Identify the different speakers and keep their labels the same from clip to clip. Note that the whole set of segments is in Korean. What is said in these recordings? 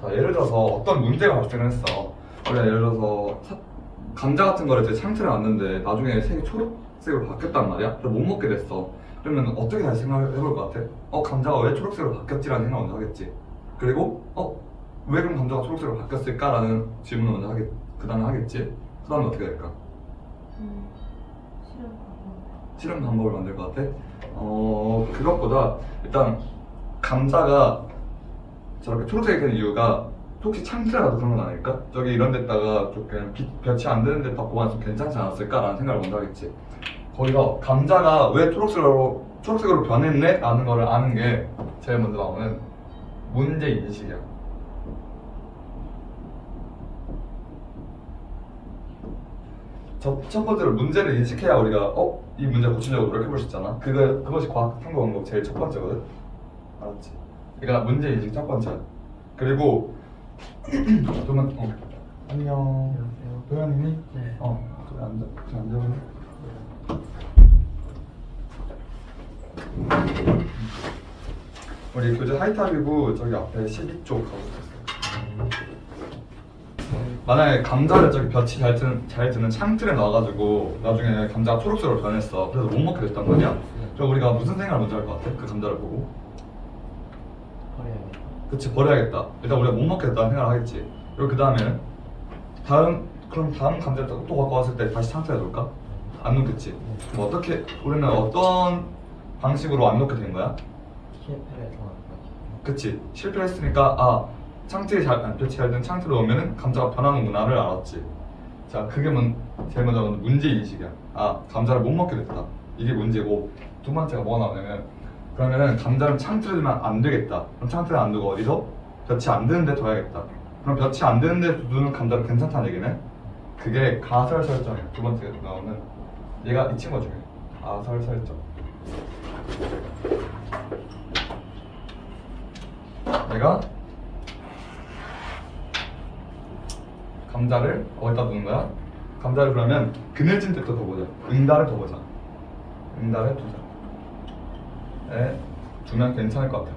Speaker 1: 자, 예를 들어서 어떤 문제가 발생했어. 우리가 예를 들어서 감자 같은 거를 이제 창틀에 놨는데 나중에 색이 초록색으로 바뀌었단 말이야. 그래서 못 먹게 됐어. 그러면 어떻게 다시 생각해 볼 것 같아? 감자가 왜 초록색으로 바뀌었지라는 생각을 먼저 하겠지. 그리고 왜 그럼 감자가 초록색으로 바뀌었을까라는 질문을 먼저 하겠. 그 다음에 하겠지. 그 다음에 어떻게 될까? 실험 방법을 만들 것 같아? 그것보다 일단 감자가 저렇게 초록색이 된 이유가 혹시 창틀에라도 그런 건 아닐까? 저기 이런 데다가 좀 그냥 볕이 안 드는 데다 보면 좀 괜찮지 않았을까라는 생각을 먼저 하겠지. 거기서 감자가 왜 초록색으로 변했네? 라는 거를 아는 게 제일 먼저 나오는 문제 인식이야. 첫 번째로 문제를 인식해야 우리가 이 문제 고치려고 노력해 볼 수 있잖아. 그것이 과학 탐구 방법 제일 첫 번째거든. 알았지? 그러니까 문제 인식 첫 번째. 그리고 도면 안녕.
Speaker 2: 안녕하세요.
Speaker 1: 도현이니?
Speaker 2: 네.
Speaker 1: 저기 앉아볼래? 우리 교재 하이탑이고 저기 앞에 12쪽 가보겠어. 만약에 감자를 저기 볕이 잘 드는 창틀에 놔가지고 나중에 감자가 초록색으로 변했어. 그래서 못 먹게 됐단 말이야. 그럼 우리가 무슨 생각을 먼저 할 것 같아? 그 감자를 보고.
Speaker 2: 버려야겠다.
Speaker 1: 그치, 버려야겠다. 일단 우리가 못 먹겠다는 생각을 하겠지. 그리고 그 다음에는 다음 감자를 또 갖고 왔을 때 다시 창틀에 놓을까? 안 놓겠지. 그럼 우리는 어떤 방식으로 안 놓게 된 거야?
Speaker 2: 실패를 해서
Speaker 1: 그치, 실패했으니까 볕이 잘 든 창틀에 오면은 감자가 변하는구나를 알았지. 자, 그게 제일 먼저 문제 인식이야. 감자를 못 먹게 됐다. 이게 문제고, 두 번째가 뭐가 나오냐면, 그러면은 감자를 창틀에 두면 안 되겠다. 그럼 창틀에 안 두고 어디서? 볕이 안 드는 데 둬야겠다. 그럼 볕이 안 드는 데 두는 감자는 괜찮다는 얘기네. 그게 가설 설정이야. 두 번째 나오는 얘가 이 친구가 중요해. 가설 설정. 내가 감자를 어디다 두는 거야? 감자를 그러면 그늘진 데또 더 보자. 응달을 더 보자. 응달을 두자. 두면 괜찮을 것 같아.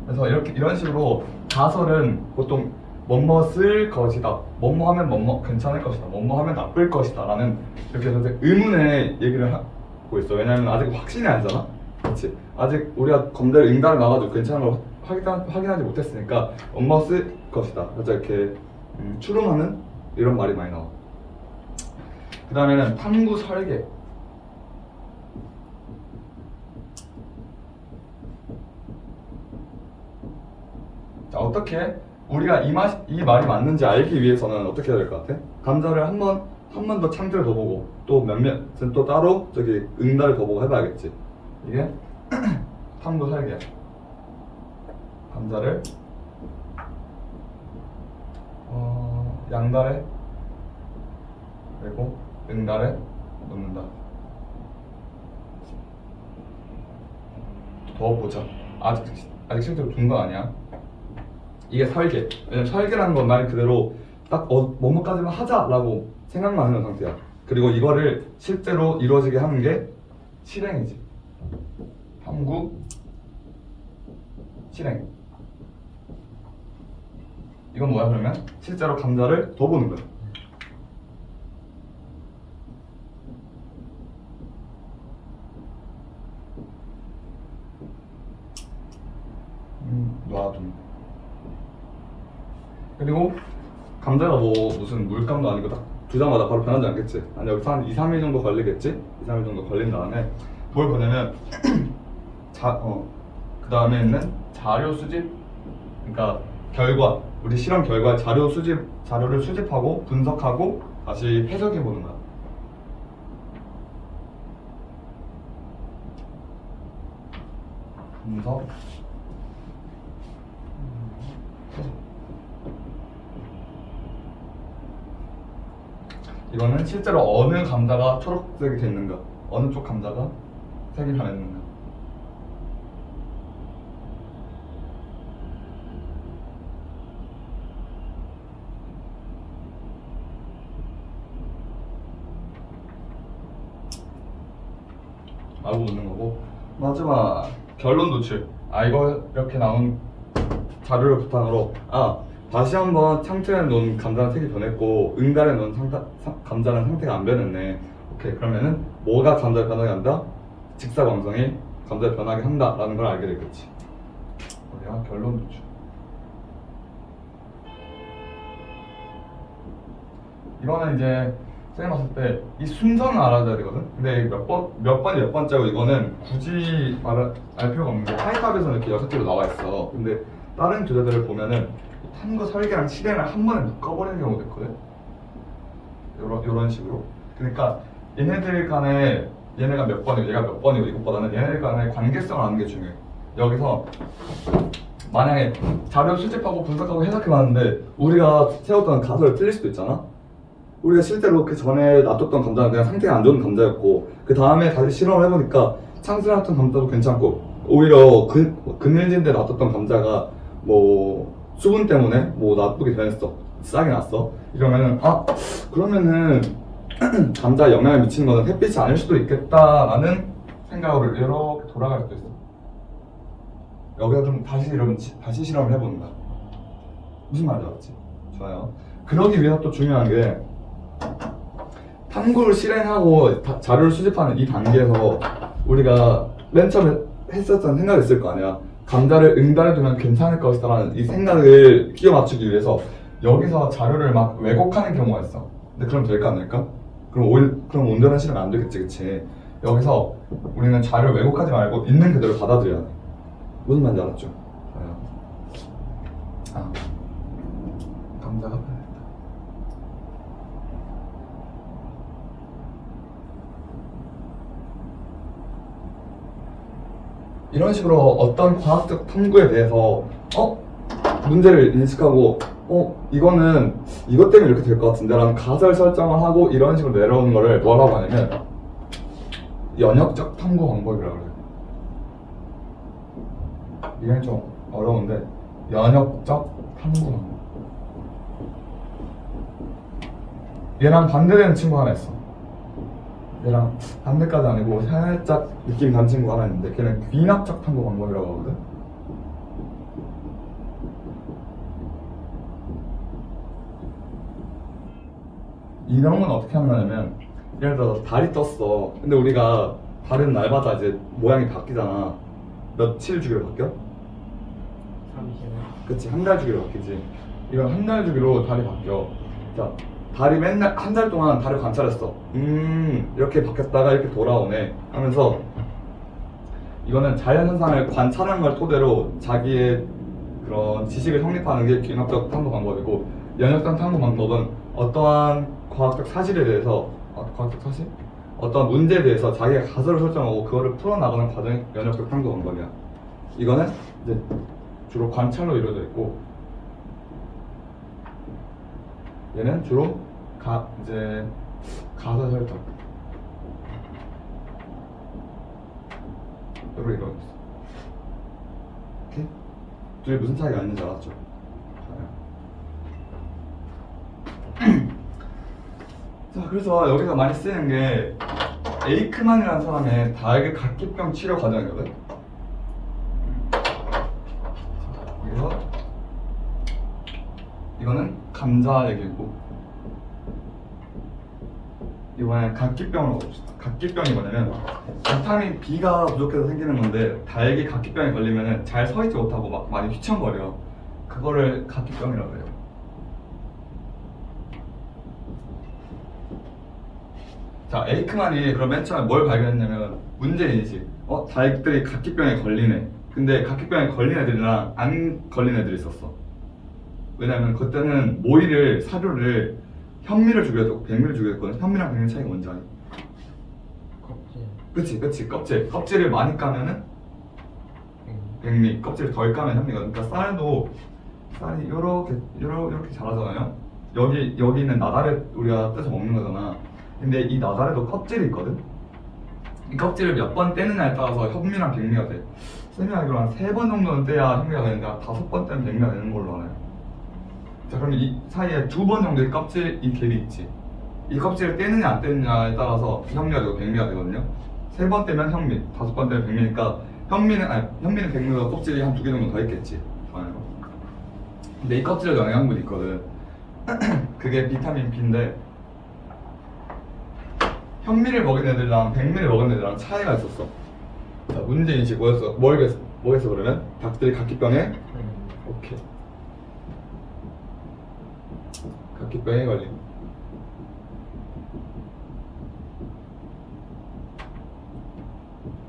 Speaker 1: 그래서 이런 식으로 가설은 보통 뭐뭇을 것이다, 뭐뭐하면 뭐뭐 괜찮을 것이다, 뭐뭐하면 나쁠 것이다 라는 이렇게 의문의 얘기를 하고 있어. 왜냐면 아직 확신이 아니잖아. 그렇지? 아직 우리가 검대를 응답을 나가지고 괜찮은 걸 확인하지 못했으니까 뭐뭇을 것이다. 그래서 이렇게 추론하는 이런 말이 많이 나와. 그 다음에는 탐구 설계. 자, 어떻게 우리가 이 말이 맞는지 알기 위해서는 어떻게 해야 될 것 같아? 감자를 한 번 더 창틀을 더 보고 또 몇몇은 또 따로 저기 응달을 더 보고 해봐야겠지. 이게 탐구 설계야. 감자를 양달에 그리고 응달에 놓는다. 더 보자. 아직 실제로 둔 거 아니야. 이게 설계. 왜냐면 설계라는 건 말 그대로 딱 뭐뭐까지만 하자라고 생각만 하는 상태야. 그리고 이거를 실제로 이루어지게 하는 게 실행이지. 탐구, 실행. 이건 뭐야 그러면? 실제로 감자를 더 보는 거야. 놔둔. 그리고 감자가 무슨 물감도 아니고 딱 두자마자 바로 변하지 않겠지. 아니 여기서 한 2, 3일 정도 걸리겠지? 2, 3일 정도 걸린 다음에 뭘 보냐면 그 다음에는 자료 수집. 그러니까 결과, 우리 실험 결과 자료를 수집하고 분석하고 다시 해석해 보는 거야. 분석, 이거는 실제로 어느 감자가 초록색이 됐는가, 어느 쪽 감자가 색이 변했는가. 알고 묻는 거고. 마지막 결론 도출. 이거 이렇게 나온 자료를 바탕으로 다시 한번 창틀에 놓은 감자는 색이 변했고 응달에 놓은 감자는 상태가 안 변했네. 오케이, 그러면은 뭐가 감자를 변하게 한다? 직사광선이 감자를 변하게 한다라는 걸 알게 되겠지. 우리가 결론 도출. 이거는 이제 쌤 봤을 때 이 순서는 알아줘야 되거든. 근데 몇 번이 몇 번째고 이거는 굳이 알 필요가 없는 게 하이탑에서는 이렇게 6개로 나와 있어. 근데 다른 교재들을 보면은 탐구 설계랑 실행을 한 번에 묶어버리는 경우도 있거든. 요런 식으로. 그러니까 얘네들 간에 얘네가 몇 번이고 얘가 몇 번이고 이것보다는 얘네들 간의 관계성을 아는 게 중요해. 여기서 만약에 자료 수집하고 분석하고 해석해봤는데 우리가 세웠던 가설이 틀릴 수도 있잖아. 우리가 실제로 그 전에 놔뒀던 감자는 그냥 상태가 안 좋은 감자였고 그 다음에 다시 실험을 해보니까 창술해놨던 감자도 괜찮고 오히려 그늘진데 놔뒀던 감자가 뭐 수분 때문에 뭐 나쁘게 변했어, 싹이 났어. 이러면은 그러면은 감자에 영향을 미치는 거는 햇빛이 아닐 수도 있겠다라는 생각으로 이렇게 돌아갈 수도 있어. 여기서 좀 다시 실험을 해보는 거야. 무슨 말인지 알았지? 좋아요. 그러기 위해서 또 중요한 게 탐구를 실행하고 자료를 수집하는 이 단계에서 우리가 맨 처음에 했었던 생각이 있을 거 아니야. 감자를 응달에 두면 괜찮을 것이다라는 이 생각을 끼워 맞추기 위해서 여기서 자료를 막 왜곡하는 경우가 있어. 근데 그럼 될까 안 될까? 그럼 온전한 실험이 안 되겠지, 그치? 여기서 우리는 자료를 왜곡하지 말고 있는 그대로 받아들여야 돼. 무슨 말인지 알았죠? 감자가 변했다. 이런 식으로 어떤 과학적 탐구에 대해서 문제를 인식하고 이거는 이것 때문에 이렇게 될 것 같은데 라는 가설 설정을 하고 이런 식으로 내려오는 거를 뭐라고 하냐면 연역적 탐구 방법이라고 그래요. 이건 좀 어려운데 연역적 탐구 방법. 얘랑 반대되는 친구 하나 있어. 얘랑 반대까지 아니고 살짝 느낌 다른 친구 하나 있는데 걔는 귀납적 탐구 방법이라고 하거든. 이런 건 어떻게 하는 거냐면 예를 들어서 달이 떴어. 근데 우리가 달은 날마다 이제 모양이 바뀌잖아. 며칠 주기로 바뀌어?
Speaker 2: 30일.
Speaker 1: 그치, 한 달 주기로 바뀌지. 이건 한 달 주기로 달이 바뀌어. 자, 달이 맨날 한 달 동안 달을 관찰했어. 이렇게 바뀌었다가 이렇게 돌아오네 하면서 이거는 자연현상을 관찰하는 걸 토대로 자기의 그런 지식을 성립하는 게 귀납적 탐구 방법이고, 연역적 탐구 방법은 어떠한 과학적 사실에 대해서 과학적 사실? 어떤 문제에 대해서 자기가 가설을 설정하고 그거를 풀어나가는 과정이 연역적 탐구 방법이야. 이거는 이제 주로 관찰로 이루어져 있고, 얘는 주로 이제 가설 설정 으로 이루어져 있어. 오케이? 둘이 무슨 차이가 있는지 알았죠? 자, 그래서 여기서 많이 쓰이는 게 에이크만이라는 사람의 다액의 각기병 치료 과정이거든. 그래서 이거는 감자 얘기고, 이번엔 각기병을 먹읍시다. 각기병이 뭐냐면 비타민 B가 부족해서 생기는 건데 다액이 각기병에 걸리면 잘 서있지 못하고 막 많이 휘청거려. 그거를 각기병이라고 해요. 자, 에이크만이 그럼 맨 처음에 뭘 발견했냐면 문제인식. 다액들이 각기병에 걸리네. 근데 각기병에 걸린 애들이랑 안 걸린 애들이 있었어. 왜냐면 그때는 사료를 현미를 주기로 했고 백미를 주기로 했거든. 현미랑 백미 차이가 뭔지 아니?
Speaker 2: 껍질.
Speaker 1: 그치. 껍질을 많이 까면은 백미, 껍질을 덜 까면 현미거든. 그러니까 쌀이 이렇게 자라잖아요. 여기 있는 나달에 우리가 떼서 먹는 거잖아. 근데 이 나달에도 껍질이 있거든. 이 껍질을 몇 번 떼느냐에 따라서 현미랑 백미가 돼. 쌤이 알기로 한 3번 정도는 떼야 현미가 되는데 한 5번 떼면 백미가 되는 걸로 알아요. 자, 그럼 이 사이에 2번 정도의 이 갭이 있지. 이 껍질을 떼느냐 안 떼느냐에 따라서 현미가 되고 백미가 되거든요. 3번 떼면 현미, 5번 떼면 백미니까 현미는 백미보다 껍질이 한 2개 정도 더 있겠지. 좋아요. 근데 이 껍질에 영양분이 있거든. 그게 비타민 B인데 현미를 먹은 애들이랑 백미를 먹은 애들이랑 차이가 있었어. 자, 문제인식 뭐겠어 그러면? 닭들이 각기병에 오케이. 각기병에 걸림.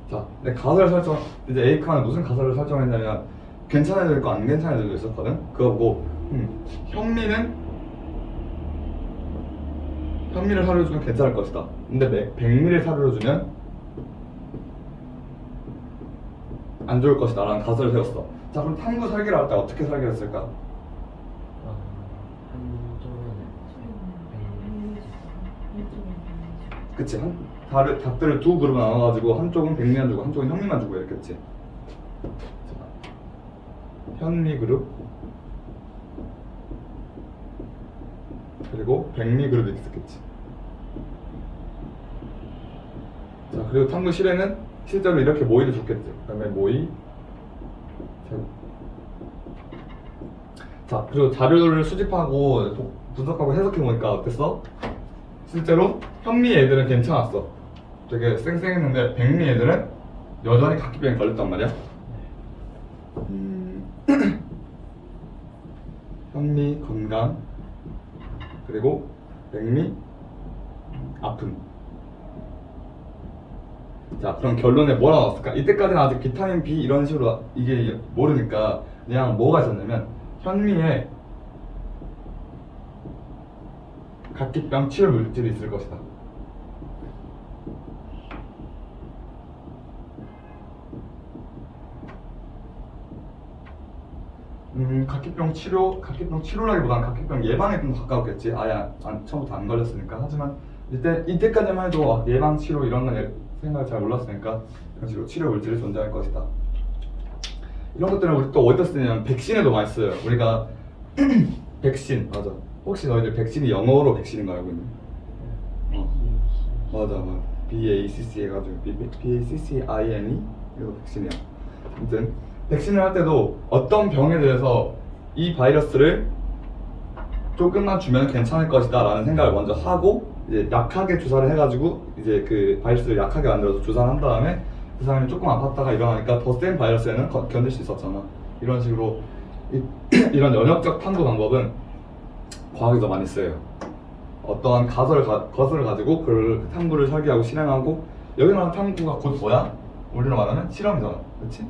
Speaker 1: 자, 내 가설을 설정, 이제 A 칸에 무슨 가설을 설정했냐면 괜찮은 애들 있고 안 괜찮은 애들도 있었거든. 그거 보고 현미를 사료로 주면 괜찮을 것이다. 근데 백미를 사료로 주면 안 좋을 것이다 라는 가설을 세웠어. 자, 그럼 탐구 설계를 할 때 어떻게 설계를 했을까? 그치, 닭들을 두 그룹 나눠가지고 한쪽은 백미만 주고 한쪽은 현미만 주고 이렇게 했지. 현미 그룹 그리고 백미 그룹이 있었겠지. 자, 그리고 탐구 실에는 실제로 이렇게 모이를 줬겠지. 그 다음에 모이 자, 그리고 자료를 수집하고 분석하고 해석해보니까 어땠어? 실제로 현미 애들은 괜찮았어. 되게 쌩쌩했는데 백미 애들은 여전히 각기병에 걸렸단 말이야. 현미 건강 그리고 백미 아픔. 자, 그럼 결론에 뭐가 나왔을까? 이때까지는 아직 비타민 B 이런 식으로 이게 모르니까 그냥 뭐가 있었냐면 현미에 각기병 치료 물질이 있을 것이다. 각기병 치료라기보다는 각기병 예방에 좀 가까웠겠지. 아예 처음부터 안 걸렸으니까. 하지만 이때까지만 해도 예방 치료 이런 건 생각을 잘 몰랐으니까 이런 식으로 치료 물질이 존재할 것이다. 이런 것들은 우리 또 어디다 쓰냐면 백신에도 많이 써요. 우리가 백신, 맞아. 혹시 너희들 백신이 영어로 백신인 거 알고 있니? 맞아. BACC 해가지고 BACCINE 이거 백신이야. 아무튼 백신을 할 때도 어떤 병에 대해서 이 바이러스를 조금만 주면 괜찮을 것이다 라는 생각을 먼저 하고 이제 약하게 주사를 해가지고 이제 그 바이러스를 약하게 만들어서 주사를 한 다음에 그 사람이 조금 아팠다가 일어나니까 더 센 바이러스에는 견딜 수 있었잖아. 이런 식으로 이런 연역적 탐구 방법은 과학에서 많이 쓰여요. 어떠한 것을 가지고 그 탐구를 설계하고 실행하고 여기 말하는 탐구가 곧 뭐야? 우리로 말하면 실험이잖아. 그렇지?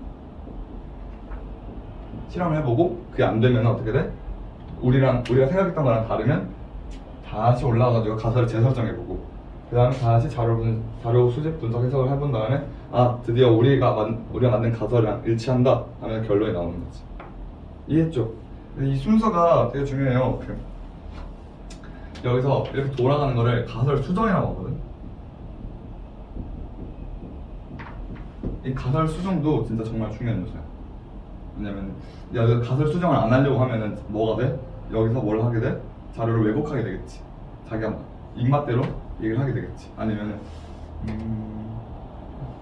Speaker 1: 실험을 해보고 그게 안 되면 어떻게 돼? 우리가 생각했던 거랑 다르면 다시 올라가가지고 가설을 재설정해보고 그 다음에 다시 자료 수집 분석 해석을 해본 다음에 드디어 우리가 만든 가설이랑 일치한다 하면 결론이 나오는 거지. 이해했죠? 이 순서가 되게 중요해요. 여기서 이렇게 돌아가는 거를 가설 수정이라고 하거든. 이 가설 수정도 진짜 정말 중요한 요소야. 왜냐면 여기서 가설 수정을 안 하려고 하면은 뭐가 돼? 여기서 뭘 하게 돼? 자료를 왜곡하게 되겠지. 자기가 입맛대로 얘기를 하게 되겠지. 아니면은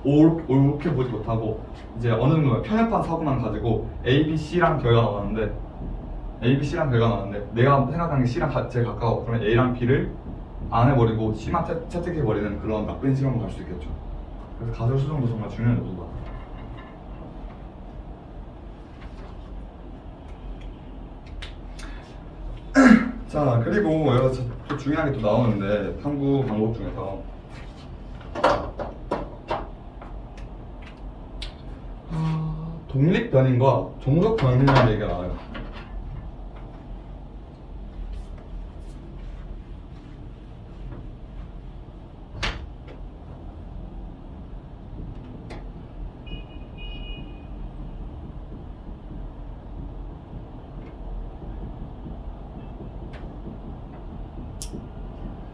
Speaker 1: 옳게 보지 못하고 이제 어느 정도 편협한 사고만 가지고 A, B, C랑 결과가 나왔는데 내가 생각하는 게 C랑 제일 가까워. 그러면 A랑 B를 안 해버리고 C만 채택해버리는 그런 나쁜 시험을 갈 수 있겠죠. 그래서 가설 수정도 정말 중요한 요소다. 자, 그리고 여기서 또 중요한 게 또 나오는데 탐구 방법 중에서 독립 변인과 종속 변인이라는 얘기가 나와요.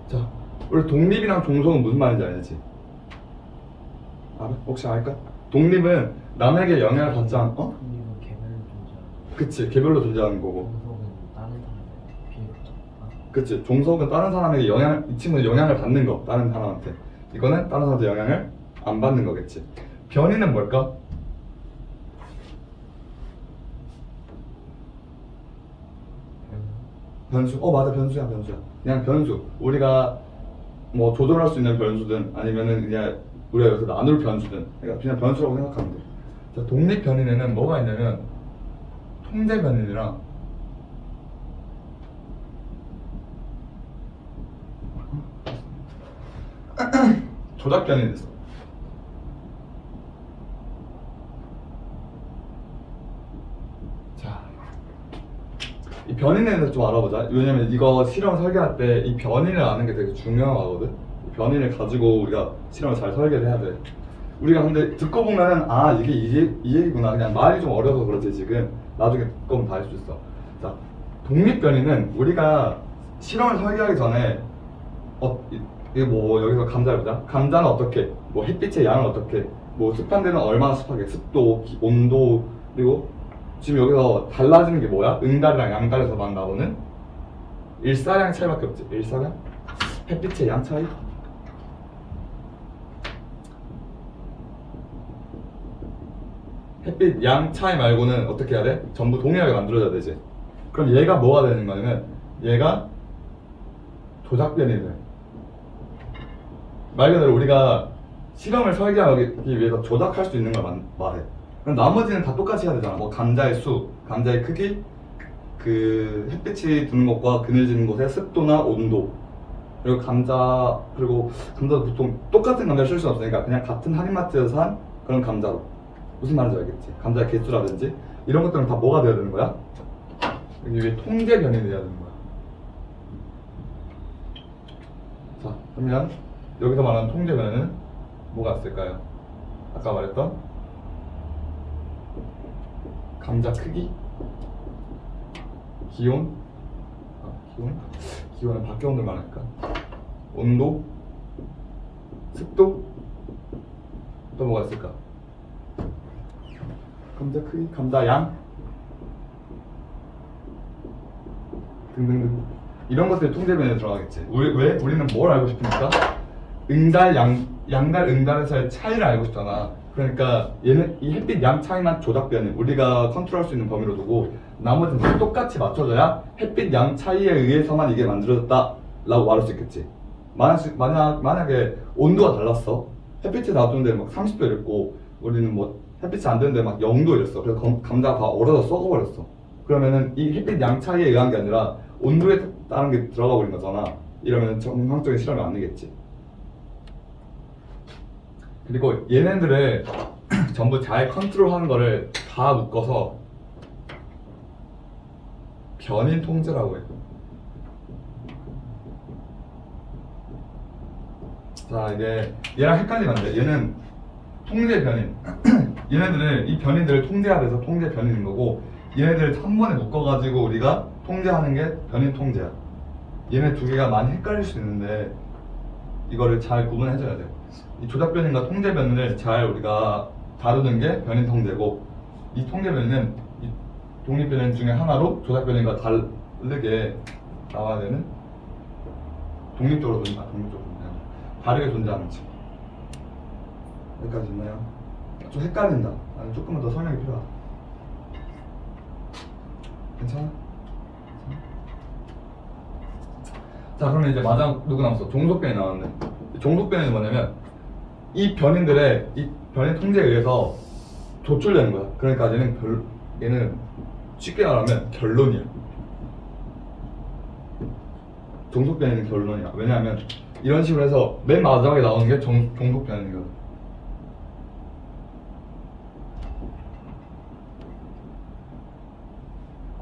Speaker 1: 자, 우리 독립이랑 종속은 무슨 말인지 알지? 알아? 혹시 알까? 독립은 남에게 영향을 받지 않,
Speaker 2: 독립은 개별로 존재하고
Speaker 1: 그치, 개별로 존재하는 거고.
Speaker 2: 종속은 다른 사람한테 비례받아.
Speaker 1: 그치, 종속은 다른 사람에게 이 친구는 영향을 받는 거, 다른 사람한테. 이거는 다른 사람한테 영향을 안 받는 거겠지. 변이는 뭘까? 변수. 맞아, 변수야. 그냥 변수. 우리가 뭐 조절할 수 있는 변수든 아니면은 그냥 우리가 여기서 나눌 변수든 그러니까 그냥 변수라고 생각하면 돼. 자, 독립 변인에는 뭐가 있냐면 통제 변인이랑 조작 변인이 있어. 자, 이 변인에 대해서 좀 알아보자. 왜냐면 이거 실험 설계할 때 이 변인을 아는 게 되게 중요하거든. 이 변인을 가지고 우리가 실험을 잘 설계를 해야 돼. 우리가 근데 듣고 보면은 이게 이 얘기구나. 그냥 말이 좀 어려서 그렇지 지금. 나중에 듣고 보면 다 알 수 있어. 자, 독립 변인은 우리가 실험을 설계하기 전에 이게 뭐 여기서 감자를 보자. 감자는 어떻게, 뭐 햇빛의 양은 어떻게, 뭐 습한데는 얼마나 습하게, 습도, 온도, 그리고 지금 여기서 달라지는 게 뭐야? 응달이랑 양달에서만 나오는 일사량 차이밖에 없지. 일사량? 햇빛의 양 차이? 햇빛 양 차이 말고는 어떻게 해야 돼? 전부 동일하게 만들어져야 되지. 그럼 얘가 뭐가 되는 거냐면 얘가 조작 변이 돼. 말 그대로 우리가 실험을 설계하기 위해서 조작할 수 있는 걸 말해. 그럼 나머지는 다 똑같이 해야 되잖아. 뭐 감자의 수, 감자의 크기, 그 햇빛이 드는 것과 그늘지는 곳의 습도나 온도, 그리고 감자도 보통 똑같은 감자를 쓸 수 없으니까 그냥 같은 할인마트에서 산 그런 감자로. 무슨 말인지 알겠지? 감자의 개수라든지 이런 것들은 다 뭐가 되어야 되는 거야? 여기 위에 통제 변인이 돼야 되는 거야. 자, 그러면 여기서 말하는 통제 변인은 뭐가 있을까요? 아까 말했던 감자 크기, 기온은 밖에 온도를 말할까? 온도, 습도, 또 뭐가 있을까? 감자 크기, 감자 양 등등등 이런 것들이 통제 변인에 들어가겠지. 왜? 우리는 뭘 알고 싶으니까? 응달, 양달, 응달에서의 차이를 알고 싶잖아. 그러니까 얘는 이 햇빛 양 차이만 조작 변인, 우리가 컨트롤할 수 있는 범위로 두고 나머지는 다 똑같이 맞춰져야 햇빛 양 차이에 의해서만 이게 만들어졌다 라고 말할 수 있겠지. 만약에 온도가 달랐어. 햇빛이 놔두는데 막 30도 이랬고 우리는 뭐 햇빛이 안 되는데 막 0도 이랬어. 그래서 감자가 다 얼어서 썩어버렸어. 그러면은 이 햇빛 양 차이에 의한 게 아니라 온도에 따른 게 들어가 버린 거잖아. 이러면 정상적인 실험이 아니겠지. 그리고 얘네들을 전부 잘 컨트롤하는 거를 다 묶어서 변인 통제라고 해. 자, 이게 얘랑 헷갈리면 안 돼. 얘는 통제 변인. 이 변인들을 통제해야 돼서 통제 변인인 거고, 얘네들을 한 번에 묶어가지고 우리가 통제하는 게 변인 통제야. 얘네 두 개가 많이 헷갈릴 수 있는데 이거를 잘 구분해줘야 돼. 이 조작 변인과 통제 변인을 잘 우리가 다루는 게 변인 통제고, 이 통제 변인은 이 독립 변인 중에 하나로 조작 변인과 다르게 나와야 되는 독립적으로 다르게 존재하는 층. 여기까지 있나요? 좀 헷갈린다. 아니, 조금만 더 설명이 필요하다. 괜찮아? 자, 그러면 이제 마지막 누구 남았어? 종속변이 나왔는데, 종속변이 뭐냐면 이 변인들의 이 변인 통제에 의해서 조출되는 거야. 그러니까 얘는 쉽게 말하면 결론이야. 종속변이는 결론이야. 왜냐하면 이런 식으로 해서 맨 마지막에 나오는 게 종속변이거든.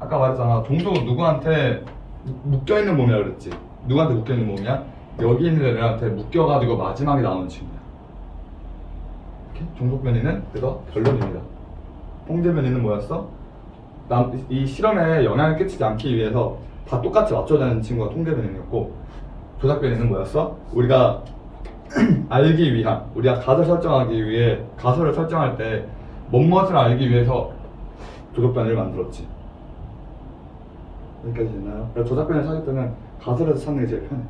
Speaker 1: 아까 말했잖아. 종속은 누구한테 묶여있는 몸이라 그랬지. 누구한테 묶여있는 몸이야? 여기 있는 애들한테 묶여가지고 마지막에 나오는 친구야. 이렇게 종속변이는 그래서 결론입니다. 통제변이는 뭐였어? 이 실험에 영향을 끼치지 않기 위해서 다 똑같이 맞춰지는 친구가 통제변이었고, 조작변이는 뭐였어? 우리가 알기 위한, 우리가 가설 설정하기 위해 가설을 설정할 때 무엇을 알기 위해서 조작변을 만들었지. 여기까지 됐나요? 그래서 조작변을 찾을 때는 가설에서 찾는 게 제일 편해.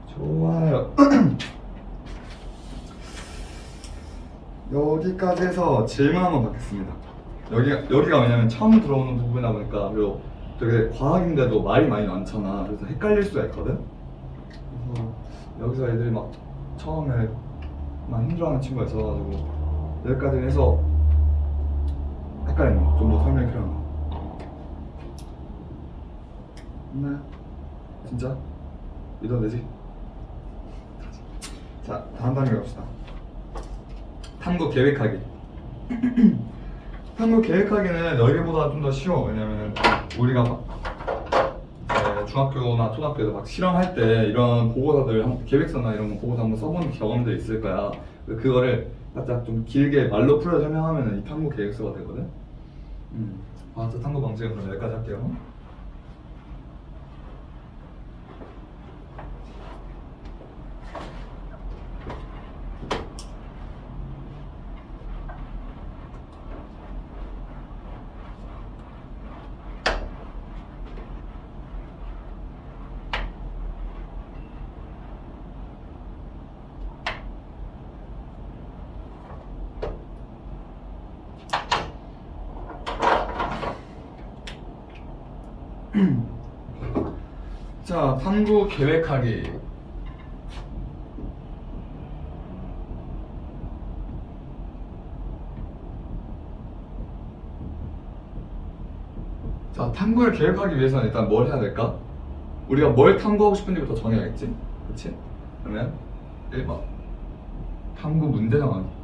Speaker 1: 좋아요. 여기까지 해서 질문 한번 받겠습니다. 여기가 왜냐면 처음 들어오는 부분이다 보니까 그리고 되게 과학인데도 말이 많이 많잖아. 그래서 헷갈릴 수가 있거든. 그래서 여기서 애들이 막 처음에 막 힘들어하는 친구가 있어가지고 여기까지 해서 헷갈리는 거. 좀 더 설명이 필요한 거. 네. 진짜? 믿어내지? 자, 다음 단계 갑시다. 탐구 계획하기. 탐구 계획하기는 여기보다 좀 더 쉬워. 왜냐면은 우리가 막 중학교나 초등학교에서 막 실험할 때 이런 보고서들, 계획서나 이런 거 보고서 한번 써본 경험들이 있을 거야. 그거를 살짝 좀 길게 말로 풀어 설명하면은 이 탐구 계획서가 되거든. 과학자 탐구 방식은 그럼 여기까지 할게요. 자, 탐구 계획하기. 자, 탐구를 계획하기 위해서는 일단 뭘 해야 될까? 우리가 뭘 탐구하고 싶은지부터 정해야겠지? 그치? 그러면 1번 탐구 문제 정하기.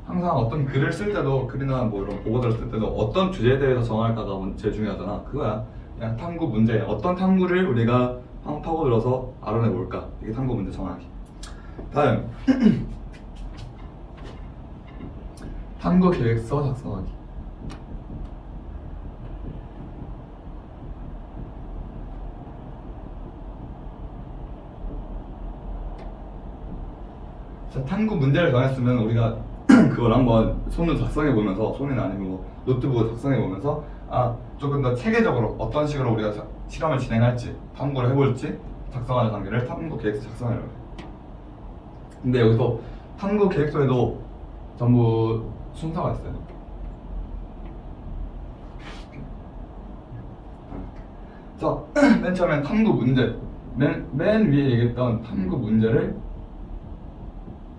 Speaker 1: 항상 어떤 글을 쓸 때도, 글이나 뭐 이런 보고서를 쓸 때도 어떤 주제에 대해서 정할까가 제일 중요하잖아. 그거야. 그냥 탐구 문제, 어떤 탐구를 우리가 파고들어서 알아내볼까. 이게 탐구 문제 정하기. 다음 탐구 계획서 작성하기. 자, 탐구 문제를 정했으면 우리가 그걸 한번 손으로 작성해 보면서, 손이나 아니면 뭐 노트북으로 작성해 보면서 조금 더 체계적으로 어떤 식으로 우리가 실험을 진행할지, 탐구를 해볼지 작성하는 단계를 탐구 계획서 작성하려고 해. 근데 여기서 탐구 계획서에도 전부 순서가 있어요. 자, 맨 처음엔 탐구 문제. 맨 위에 얘기했던 탐구 문제를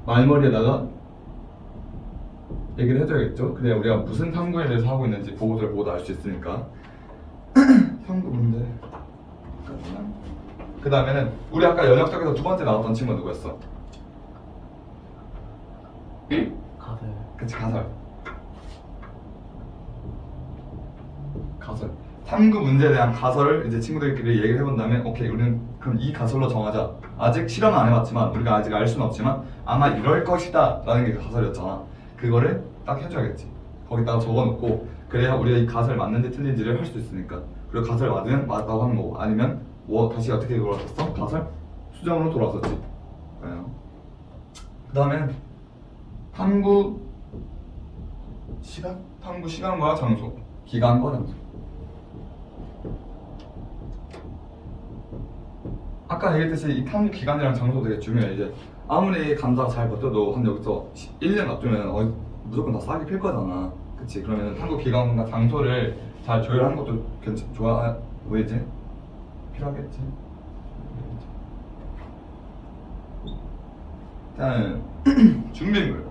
Speaker 1: 말머리에다가 얘기를 해줘야겠죠. 그래야 우리가 무슨 탐구에 대해서 하고 있는지 보고서를 보고 알 수 있으니까. 탐구 문제. 그 다음에는 우리 아까 연역적에서 두 번째 나왔던 친구가 누구였어?
Speaker 2: 가설.
Speaker 1: 그치, 가설. 탐구 문제에 대한 가설을 이제 친구들끼리 얘기를 해본 다음에 오케이, 우리는 그럼 이 가설로 정하자. 아직 실험은 안 해봤지만 우리가 아직 알 수는 없지만 아마 이럴 것이다 라는 게 가설이었잖아. 그거를 딱 해줘야겠지. 거기다가 적어놓고 그래야 우리가 이 가설 맞는지 틀린지를 할 수 있으니까. 그리고 가설 맞으면 맞다고 하는 거고, 아니면 뭐 다시 어떻게 돌아왔었어? 가설 수정으로 돌아왔었지. 그 다음에는 탐구 시간? 탐구 시간과 장소, 기간과 장소. 아까 얘기했듯이 이 탐구 기간이랑 장소 되게 중요해. 이제 아무리 감자가 잘 버텨도 한 여기서 1년 놔두면 무조건 다 싹이 필 거잖아. 그치? 그러면 탐구 기간과 장소를 잘 조율하는 것도 좋아 보이지? 필요하겠지? 일단 준비물.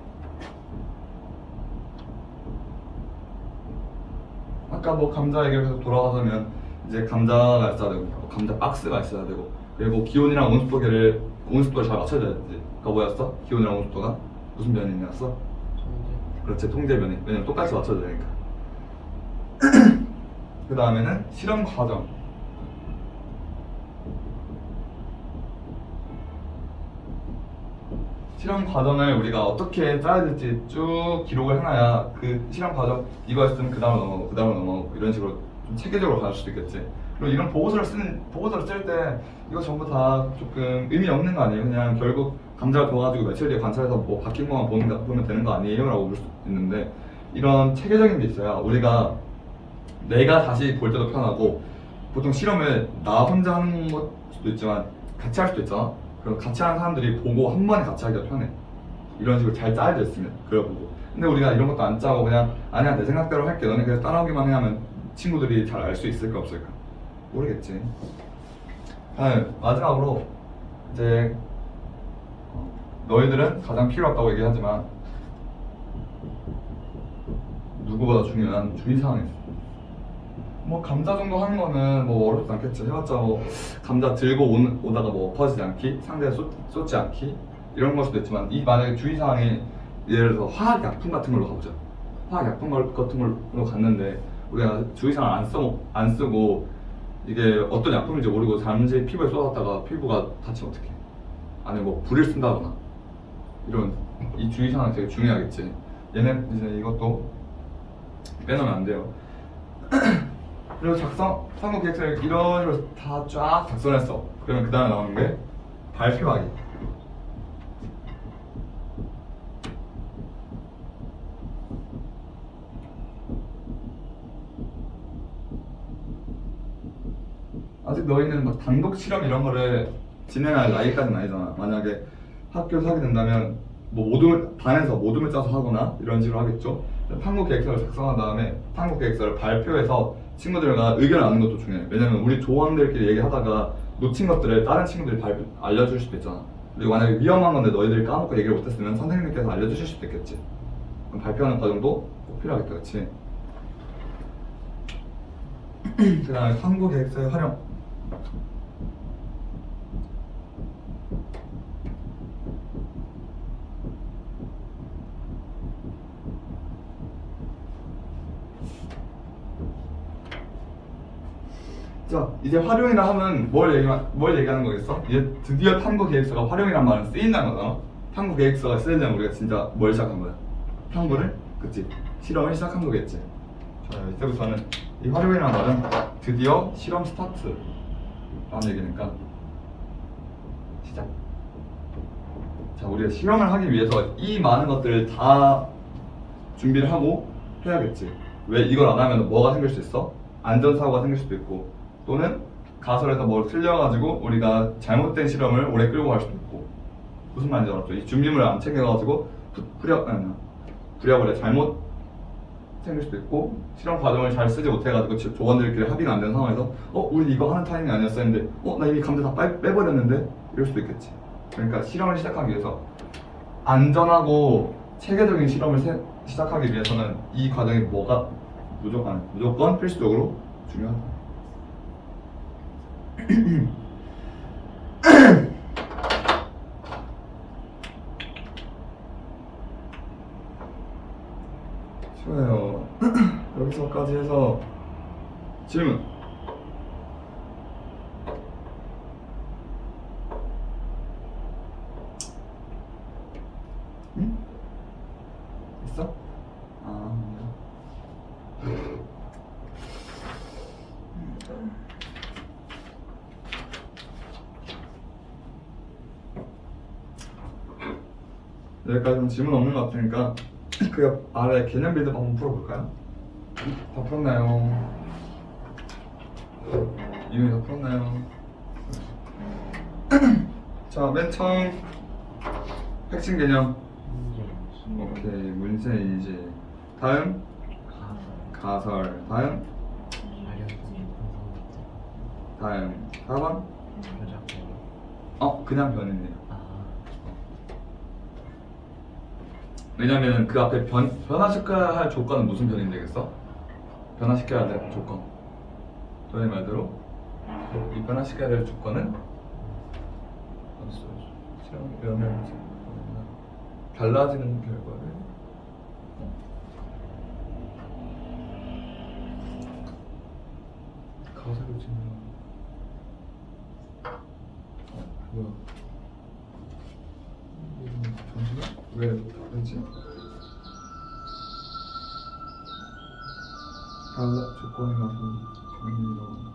Speaker 1: 아까 뭐 감자 얘기해서 돌아가자면 이제 감자가 있어야 되고, 감자 박스가 있어야 되고, 그리고 기온이랑 온습도계를 온습도를 잘 맞춰줘야 되지. 그거 뭐였어? 기온이랑 온습도가 무슨 변이었어? 그렇지, 통제 변이. 왜냐면 똑같이 맞춰줘야 되니까. 그 다음에는 실험 과정. 실험 과정을 우리가 어떻게 짜야 될지 쭉 기록을 해놔야 그 실험 과정 이거 했으면 그 다음으로 넘어가고 그 다음으로 넘어가고 이런 식으로 좀 체계적으로 갈 수도 있겠지. 그리고 이런 보고서를 쓸 때 이거 전부 다 조금 의미 없는 거 아니에요? 그냥 결국 감자를 둬가지고 며칠 뒤에 관찰해서 뭐 바뀐 것만 보면 되는 거 아니에요? 라고 볼 수 있는데, 이런 체계적인 게 있어야 우리가 내가 다시 볼 때도 편하고 보통 실험을 나 혼자 하는 것 수도 있지만 같이 할 수도 있잖아. 그럼 같이 하는 사람들이 보고 한 번에 같이 하기가 편해. 이런 식으로 잘 짜여져 있으면 그걸 보고. 근데 우리가 이런 것도 안 짜고 그냥 아니야 내 생각대로 할게 너네 그냥 따라오기만 해 하면 친구들이 잘 알 수 있을까 없을까? 모르겠지. 마지막으로 이제 너희들은 가장 필요 없다고 얘기하지만 누구보다 중요한 주의사항이 있어. 뭐 감자 정도 하는 거는 뭐 어렵지 않겠지. 해봤자 뭐 감자 들고 오다가 뭐 엎어지지 않기, 상대에 쏟지 않기 이런 걸 수도 있지만 이 만약에 주의사항이 예를 들어서 화학약품 같은 걸로 가보자. 화학약품 같은 걸로 갔는데 우리가 주의사항 안 쓰고 이게 어떤 약품인지 모르고 잠시 피부에 쏟았다가 피부가 다치면 어떡해. 아니 뭐 불을 쓴다거나 이런 이 주의사항이 되게 중요하겠지. 얘는 이제 이것도 빼놓으면 안 돼요. 그리고 상호 계획서를 이런 식으로 다 쫙 작성했어. 그러면 그 다음에 나오는 게 발표하기. 아직 너희는 막 단독 실험 이런 거를 진행할 나이까지는 아니잖아. 만약에 학교에서 하게 된다면 뭐 반에서 모둠을 짜서 하거나 이런 식으로 하겠죠. 탐구 계획서를 작성한 다음에 탐구 계획서를 발표해서 친구들과 의견을 나누는 것도 중요해. 왜냐면 우리 조원들끼리 얘기하다가 놓친 것들을 다른 친구들이 알려줄 수도 있잖아. 그리고 만약에 위험한 건데 너희들이 까먹고 얘기를 못했으면 선생님께서 알려주실 수도 있겠지. 그럼 발표하는 과정도 꼭 필요하겠다, 그렇지? 그 다음에 탐구 계획서의 활용. 자, 이제 활용이라 하면 뭘 얘기하는 거겠어? 이제 드디어 탐구 계획서가 활용이란 말은 쓰인다는 거잖아. 탐구 계획서가 쓰이려면 우리가 진짜 뭘 시작한 거야? 탐구를? 그치? 실험을 시작한 거겠지. 자, 이때부터는 이 활용이란 말은 드디어 실험 스타트 라는 얘기니까 시작. 자, 우리가 실험을 하기 위해서 이 많은 것들을 다 준비를 하고 해야겠지. 왜 이걸 안 하면 뭐가 생길 수 있어? 안전사고가 생길 수도 있고 또는 가설에서 뭘 틀려가지고 우리가 잘못된 실험을 오래 끌고 갈 수도 있고. 무슨 말인지 알았죠? 이 준비물을 안 챙겨가지고 부랴부랴 잘못 생길 수도 있고 실험 과정을 잘 쓰지 못해가지고 조원들끼리 합의가 안 되는 상황에서 우리 이거 하는 타이밍이 아니었어 했는데 나 이미 감자 다 빼버렸는데 이럴 수도 있겠지. 그러니까 실험을 시작하기 위해서 안전하고 체계적인 실험을 시작하기 위해서는 이 과정이 뭐가 무조건 필수적으로 중요하다. 좋아요. 여기서까지 해서 질문. 응? 있어? 여기까지는 질문 없는 것 같으니까 그 아래 개념 빌드 한번 풀어볼까요? 다 풀었나요? 이미 다 풀었나요? 자, 맨 처음 핵심 개념. 오케이, 문제인지. 다음 가설. 다음 4번 그냥 변이네요. 왜냐면 그 앞에 변화시켜야 할 조건은 무슨 변이 되겠어? 변화시켜야 될 조건. 너의 말대로 이 변화시켜야 될 조건은 달라지는 결과를 가사를 지면 뭐야? 잠시만. 왜 다르지? 조건이 같은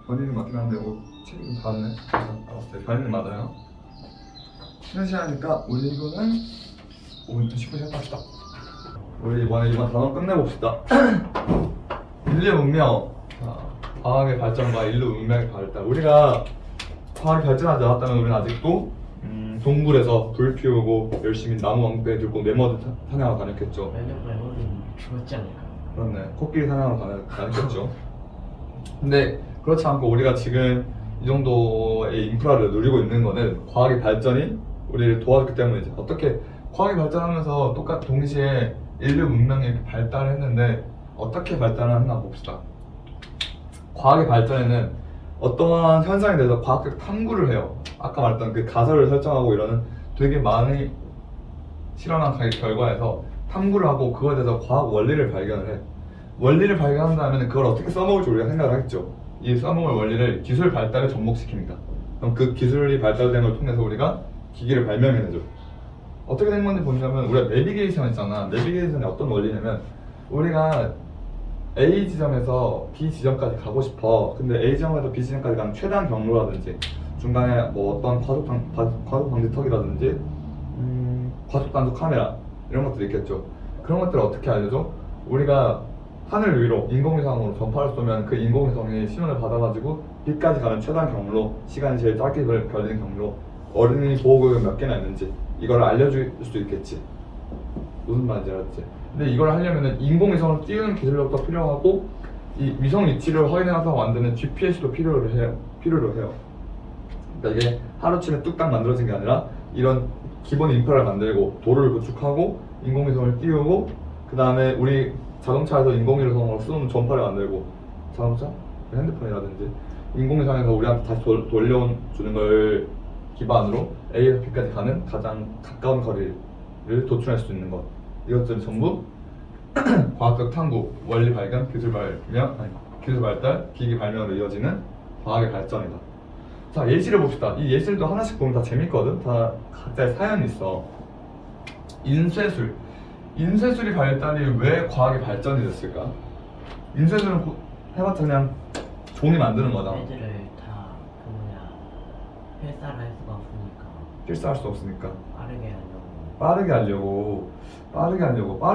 Speaker 1: 변이는 맞긴 한데 책이 좀 다르네. 알았어요. 변이는 맞아요. 쉬는 시간이니까 우리 이거는 5분 10분 합시다. 우리 이번 단원 끝내봅시다. 인류의 문명. 자, 과학의 발전과 인류 문명의 발달. 우리가 과학이 발전하지 않았다면 우리는 아직도 동굴에서 불 피우고 열심히 나무 왕국에 들고 메머드 사냥하고 다녔겠죠.
Speaker 2: 메모리는 죽었지 않을까?
Speaker 1: 그렇네. 코끼리 사냥하고 다녔겠죠. 근데 그렇지 않고 우리가 지금 이 정도의 인프라를 누리고 있는 거는 과학의 발전이 우리를 도와줬기 때문이지. 어떻게 과학이 발전하면서 동시에 인류 문명이 이렇게 발달했는데 어떻게 발달했나 봅시다. 과학의 발전에는 어떠한 현상에 대해서 과학적 탐구를 해요. 아까 말했던 그 가설을 설정하고 이러는 되게 많이 실험한 결과에서 탐구를 하고 그거에 대해서 과학 원리를 발견을 해. 원리를 발견한 다음에 그걸 어떻게 써먹을지 우리가 생각을 하겠죠. 이 써먹을 원리를 기술 발달에 접목시킵니다. 그럼 그 기술이 발달된 걸 통해서 우리가 기기를 발명해내죠. 어떻게 된 건지 보자면 우리가 내비게이션 있잖아. 내비게이션이 어떤 원리냐면 우리가 A 지점에서 B 지점까지 가고 싶어. 근데 A 지점에서 B 지점까지 가는 최단 경로라든지 중간에 뭐 어떤 과속 방지턱이라든지 과속 단속 카메라 이런 것들이 있겠죠. 그런 것들을 어떻게 알려줘? 우리가 하늘 위로 인공위성으로 전파를 쏘면 그 인공위성이 신호를 받아가지고 B까지 가는 최단 경로, 시간이 제일 짧게 걸리는 경로, 어린이 보호구역이 몇 개나 있는지 이걸 알려줄 수 있겠지. 무슨 말인지 알았지? 근데 이걸 하려면은 인공위성을 띄우는 기술력도 필요하고 이 위성 위치를 확인해서 만드는 GPS도 필요로 해요. 그러니까 이게 하루치면 뚝딱 만들어진 게 아니라 이런 기본 인프라를 만들고 도로를 구축하고 인공위성을 띄우고 그 다음에 우리 자동차에서 인공위성으로 쓰는 전파를 만들고 자동차? 핸드폰이라든지 인공위성에서 우리한테 다시 돌려주는 걸 기반으로 A에서 B까지 가는 가장 가까운 거리를 도출할 수 있는 것. 이것들은 전부 과학적 탐구, 원리 발견, 기술 발달, 기기 발명으로 이어지는 과학의 발전이다. 자, 예시를 봅시다. 이 예시들도 하나씩 보면 다 재밌거든. 다 각자의 사연이 있어. 인쇄술. 인쇄술이 발달이 왜 과학의 발전이 됐을까? 인쇄술은 해봤자 그냥 종이 만드는 거잖아.
Speaker 2: 애들을 다 그 뭐냐 필사를 할 수가 없으니까
Speaker 1: 필사할 수 없으니까
Speaker 2: 빠르게 하려고.
Speaker 1: 빠르게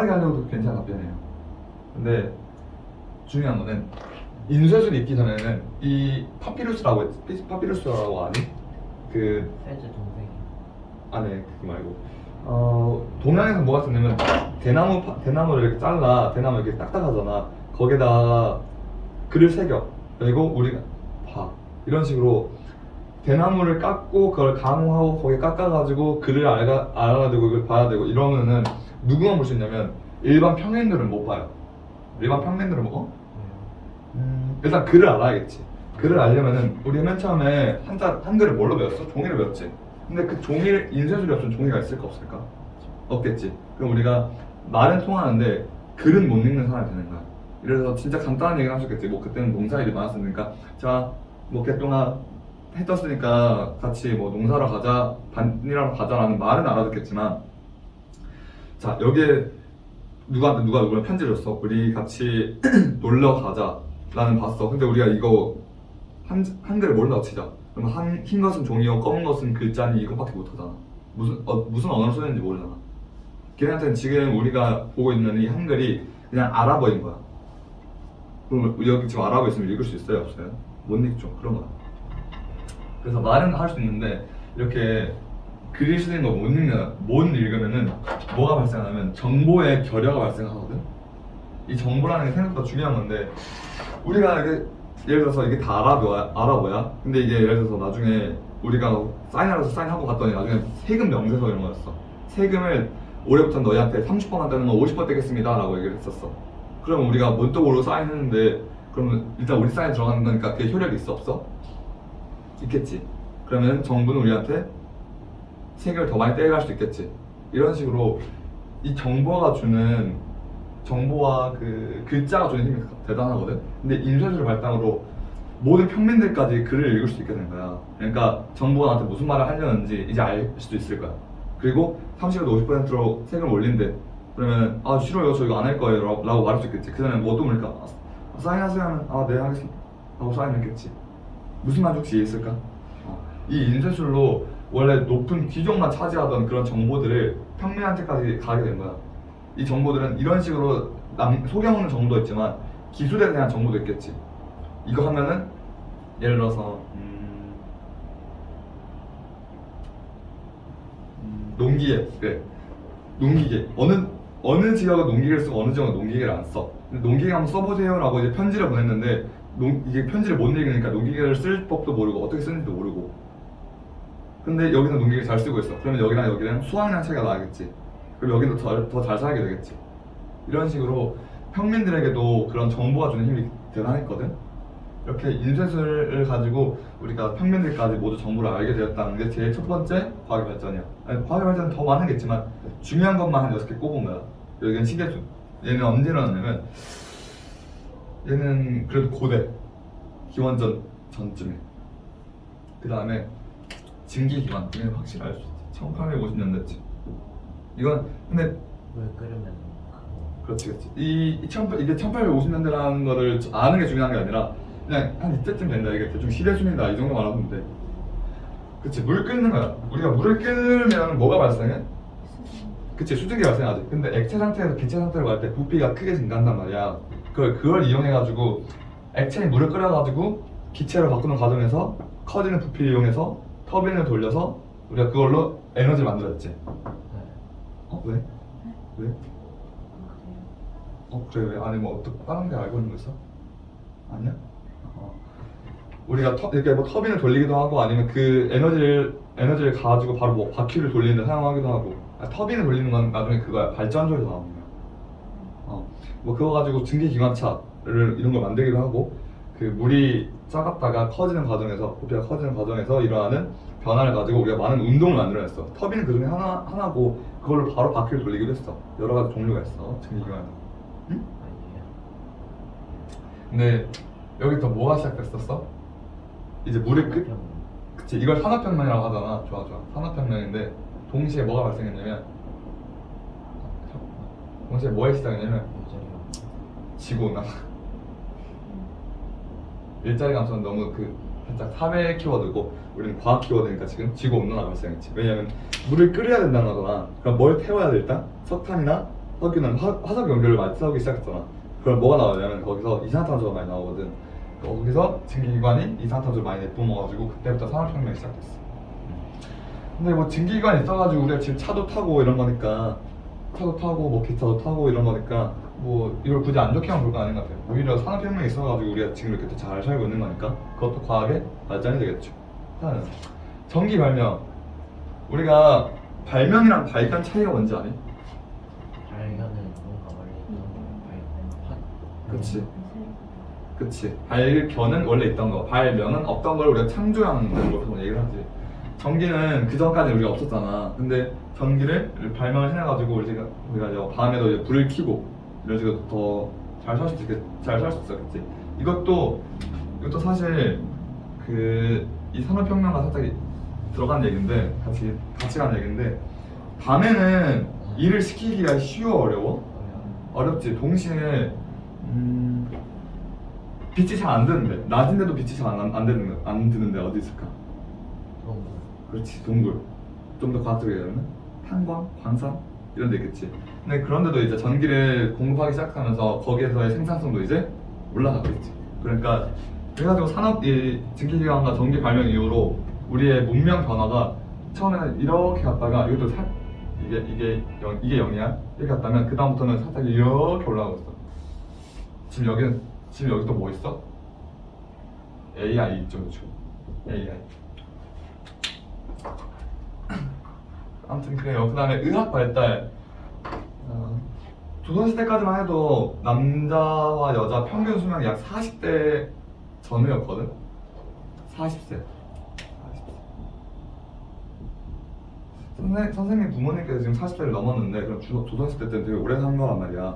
Speaker 1: 하려고도 괜찮은 답변이에요. 근데 중요한 거는 인쇄술이 있기 전에는 이 파피루스라고 아니? 그
Speaker 2: 센즈 동생이
Speaker 1: 안에 그거 말고 동양에서 뭐가 쓰냐면 대나무를 이렇게 잘라 대나무 이렇게 딱딱하잖아. 거기다 글을 새겨. 그리고 우리가 봐 이런 식으로 대나무를 깎고 그걸 가공하고 거기에 깎아가지고 글을 알아야 되고 이걸 봐야 되고 이러면은 누구만 볼 수 있냐면 일반 평민들은 못 봐요. 일반 평민들은 뭐? 일단 글을 알아야겠지. 글을 알려면은 우리 맨 처음에 한글을 뭘로 배웠어? 종이를 배웠지. 근데 그 종이를 인쇄술이 없으면 종이가 있을까 없을까? 없겠지. 그럼 우리가 말은 통하는데 글은 못 읽는 사람이 되는 거야. 이래서 진짜 간단한 얘기를 하셨겠지. 뭐 그때는 농사일이 많았으니까 자 뭐 개똥아 해 떴으니까 같이 뭐 농사로 가자 반일하러 가자라는 말은 알아듣겠지만 자 여기에 누가 누구를 편지를 줬어. 우리 같이 놀러 가자라는 봤어. 근데 우리가 이거 한글을 뭘로 치자. 그럼 흰 것은 종이요 검은 것은 글자니 이것밖에 못하잖아. 무슨 언어를 쓰는지 모르잖아. 걔네한테는 지금 우리가 보고 있는 이 한글이 그냥 아랍어인 거야. 그럼 여기 지금 아랍어 있으면 읽을 수 있어요? 없어요? 못 읽죠. 그런 거야. 그래서 말은 할 수 있는데 이렇게 글이 쓰는 거 못 읽으면은 뭐가 발생하냐면 정보의 결여가 발생하거든. 이 정보라는 게 생각보다 중요한 건데 우리가 이게 예를 들어서 이게 다 아랍어야. 근데 이게 예를 들어서 나중에 우리가 사인하고 갔더니 나중에 세금 명세서 이런 거였어. 세금을 올해부터 너희한테 30%만 떼는 거 50% 떼겠습니다 라고 얘기를 했었어. 그러면 우리가 문턱으로 사인했는데 그러면 일단 우리 사인 들어가는 거니까 그게 효력이 있어 없어? 있겠지. 그러면 정부는 우리한테 세금을 더 많이 떼갈 수 있겠지. 이런 식으로 이 정보가 주는 정보와 그 글자가 주는 힘이 대단하거든. 근데 인쇄술 발달으로 모든 평민들까지 글을 읽을 수 있게 된 거야. 그러니까 정부가 나한테 무슨 말을 하려는지 이제 알 수도 있을 거야. 그리고 30에서 50%로 세금을 올린대. 그러면 아 싫어요 저 이거 안 할 거예요 라고 말할 수 있겠지. 그 전에 뭐 또 모르니까 사인하세요 하면 아 네 하겠습니다 하고 사인했겠지. 무슨 말인지 이해했을까? 이 인쇄술로 원래 높은 귀족만 차지하던 그런 정보들을 평민한테까지 가게 된 거야. 이 정보들은 이런 식으로 속여먹는 정보도 있지만 기술에 대한 정보도 있겠지. 이거 하면은 예를 들어서 농기계, 그래. 농기계. 어느 지역은 농기계를 쓰고 어느 지역은 농기계를 안 써. 근데 농기계 한번 써보세요라고 이제 편지를 보냈는데 이게 편지를 못 읽으니까 농기계를 쓸 법도 모르고 어떻게 쓰는지도 모르고. 근데 여기서 농기계 잘 쓰고 있어. 그러면 여기랑 여기랑 수학량 차이가 나겠지. 그럼 여기는 더 잘 살게 되겠지. 이런 식으로 평민들에게도 그런 정보가 주는 힘이 대단했거든. 이렇게 인쇄술을 가지고 우리가 평민들까지 모두 정보를 알게 되었다는 게 제일 첫 번째 과학의 발전이야. 아니, 과학의 발전은 더 많은 게 있지만 중요한 것만 한 6개 꼽은 거야. 여기는 시계수. 얘는 언제 일어났냐면 얘는 그래도 고대 기원전 전쯤에. 그 다음에 증기기관. 얘는 확실히 알 수 있지. 1850년대쯤. 이건 근데
Speaker 2: 물 끓으면
Speaker 1: 그렇지. 이게 1850년대라는 거를 아는 게 중요한 게 아니라 그냥 한 이때쯤 된다. 이게 대충 시대순이다 이 정도 알아두면 돼. 그치. 물 끓는 거야. 우리가 물을 끓으면 뭐가 발생해? 그치. 수증기 발생하지. 근데 액체 상태에서 기체 상태로 갈 때 부피가 크게 증가한단 말이야. 그걸 이용해가지고 액체에 물을 끓여가지고 기체로 바꾸는 과정에서 커지는 부피를 이용해서 터빈을 돌려서 우리가 그걸로 에너지를 만들었지. 왜? 왜? 그래 왜? 아니 뭐 어떻게 다른 게 알고 있는 거 있어? 아니야? 우리가 이렇게 뭐 터빈을 돌리기도 하고 아니면 그 에너지를 가지고 바로 뭐 바퀴를 돌리는 데 사용하기도 하고. 터빈을 돌리는 건 나중에 그거야. 발전소에서 나오는 거야. 뭐 그거 가지고 증기기관차를 이런 걸 만들기도 하고. 그 물이 작았다가 커지는 과정에서 부피가 커지는 과정에서 일어나는 변화를 가지고 우리가 많은 운동을 만들어냈어. 터빈은 그 중에 하나고 그걸로 바로 바퀴를 돌리기도 했어. 여러 가지 종류가 있어. 증기기관. 응? 근데 여기부터 뭐가 시작됐었어? 이제 물이 그치. 이걸 산업혁명이라고 하잖아. 좋아. 산업혁명인데 동시에 뭐가 발생했냐면 동시에 뭐에 시작했냐면 지구온난화. 일자리 감소는 너무 살짝 사회 키워드고 우리는 과학 키워드니까 지금 지구온난화가 발생했지. 왜냐면 물을 끓여야 된다는 거잖아. 그럼 뭘 태워야 돼 일단? 석탄이나 석유는 화석 연료를 많이 태우기 시작했잖아. 그럼 뭐가 나오냐면 거기서 이산화탄소가 많이 나오거든. 거기서 증기기관이 이산화탄소를 많이 내뿜어가지고 그때부터 산업혁명이 시작됐어. 근데 뭐 증기기관이 있어가지고 우리가 지금 차도 타고 이런 거니까 차도 타고 뭐 기차도 타고 이런 거니까 뭐 이걸 굳이 안 좋게만 볼 건 아닌 것 같아요. 오히려 산업혁명이 있어가지고 우리가 지금 이렇게 잘 살고 있는 거니까 그것도 과학의 발전이 되겠죠. 전기 발명. 우리가 발명이랑 발견 차이가 뭔지 아니?
Speaker 2: 발견은 뭔가 원래 있던 거
Speaker 1: 그치. 발견은 원래 있던 거, 발명은 없던 걸 우리가 창조하는 걸로 얘기를 하지. 전기는 그 전까지 우리가 없었잖아. 근데 전기를 발명을 해가지고 우리가 이제 밤에도 이제 불을 켜고 이런 식으로 더 잘 살 수 있었겠지. 이것도 사실 이 산업혁명과 살짝 들어간 얘기인데 같이 간 얘기인데 밤에는 일을 시키기가 쉬워 어려워? 어렵지. 동시에 빛이 잘 안 드는데 낮인데도 빛이 잘 안 드는데 어디 있을까?
Speaker 2: 동굴.
Speaker 1: 그렇지. 동굴. 좀 더 과학적으로 얘기하면 탄광, 광산 이런 데 있겠지. 근데 그런데도 이제 전기를 공급하기 시작하면서 거기에서의 생산성도 이제 올라가고 있지. 그러니까 그래가지고 증기기관과 전기 발명 이후로 우리의 문명 변화가 처음에는 이렇게 갔다가 이것도 이게 0이야 이렇게 갔다면 그 다음부터는 살짝 이렇게 올라가고 있어. 지금 여기 또 뭐 있어? AI 있죠, 그렇죠? AI. 아무튼 그래요. 그 다음에 의학 발달. 조선시대까지만 해도 남자와 여자 평균 수명이 약 40대 전후였거든? 40세. 선생님 부모님께서 지금 40세를 넘었는데 그럼 조선시대 때는 되게 오래 산 거란 말이야.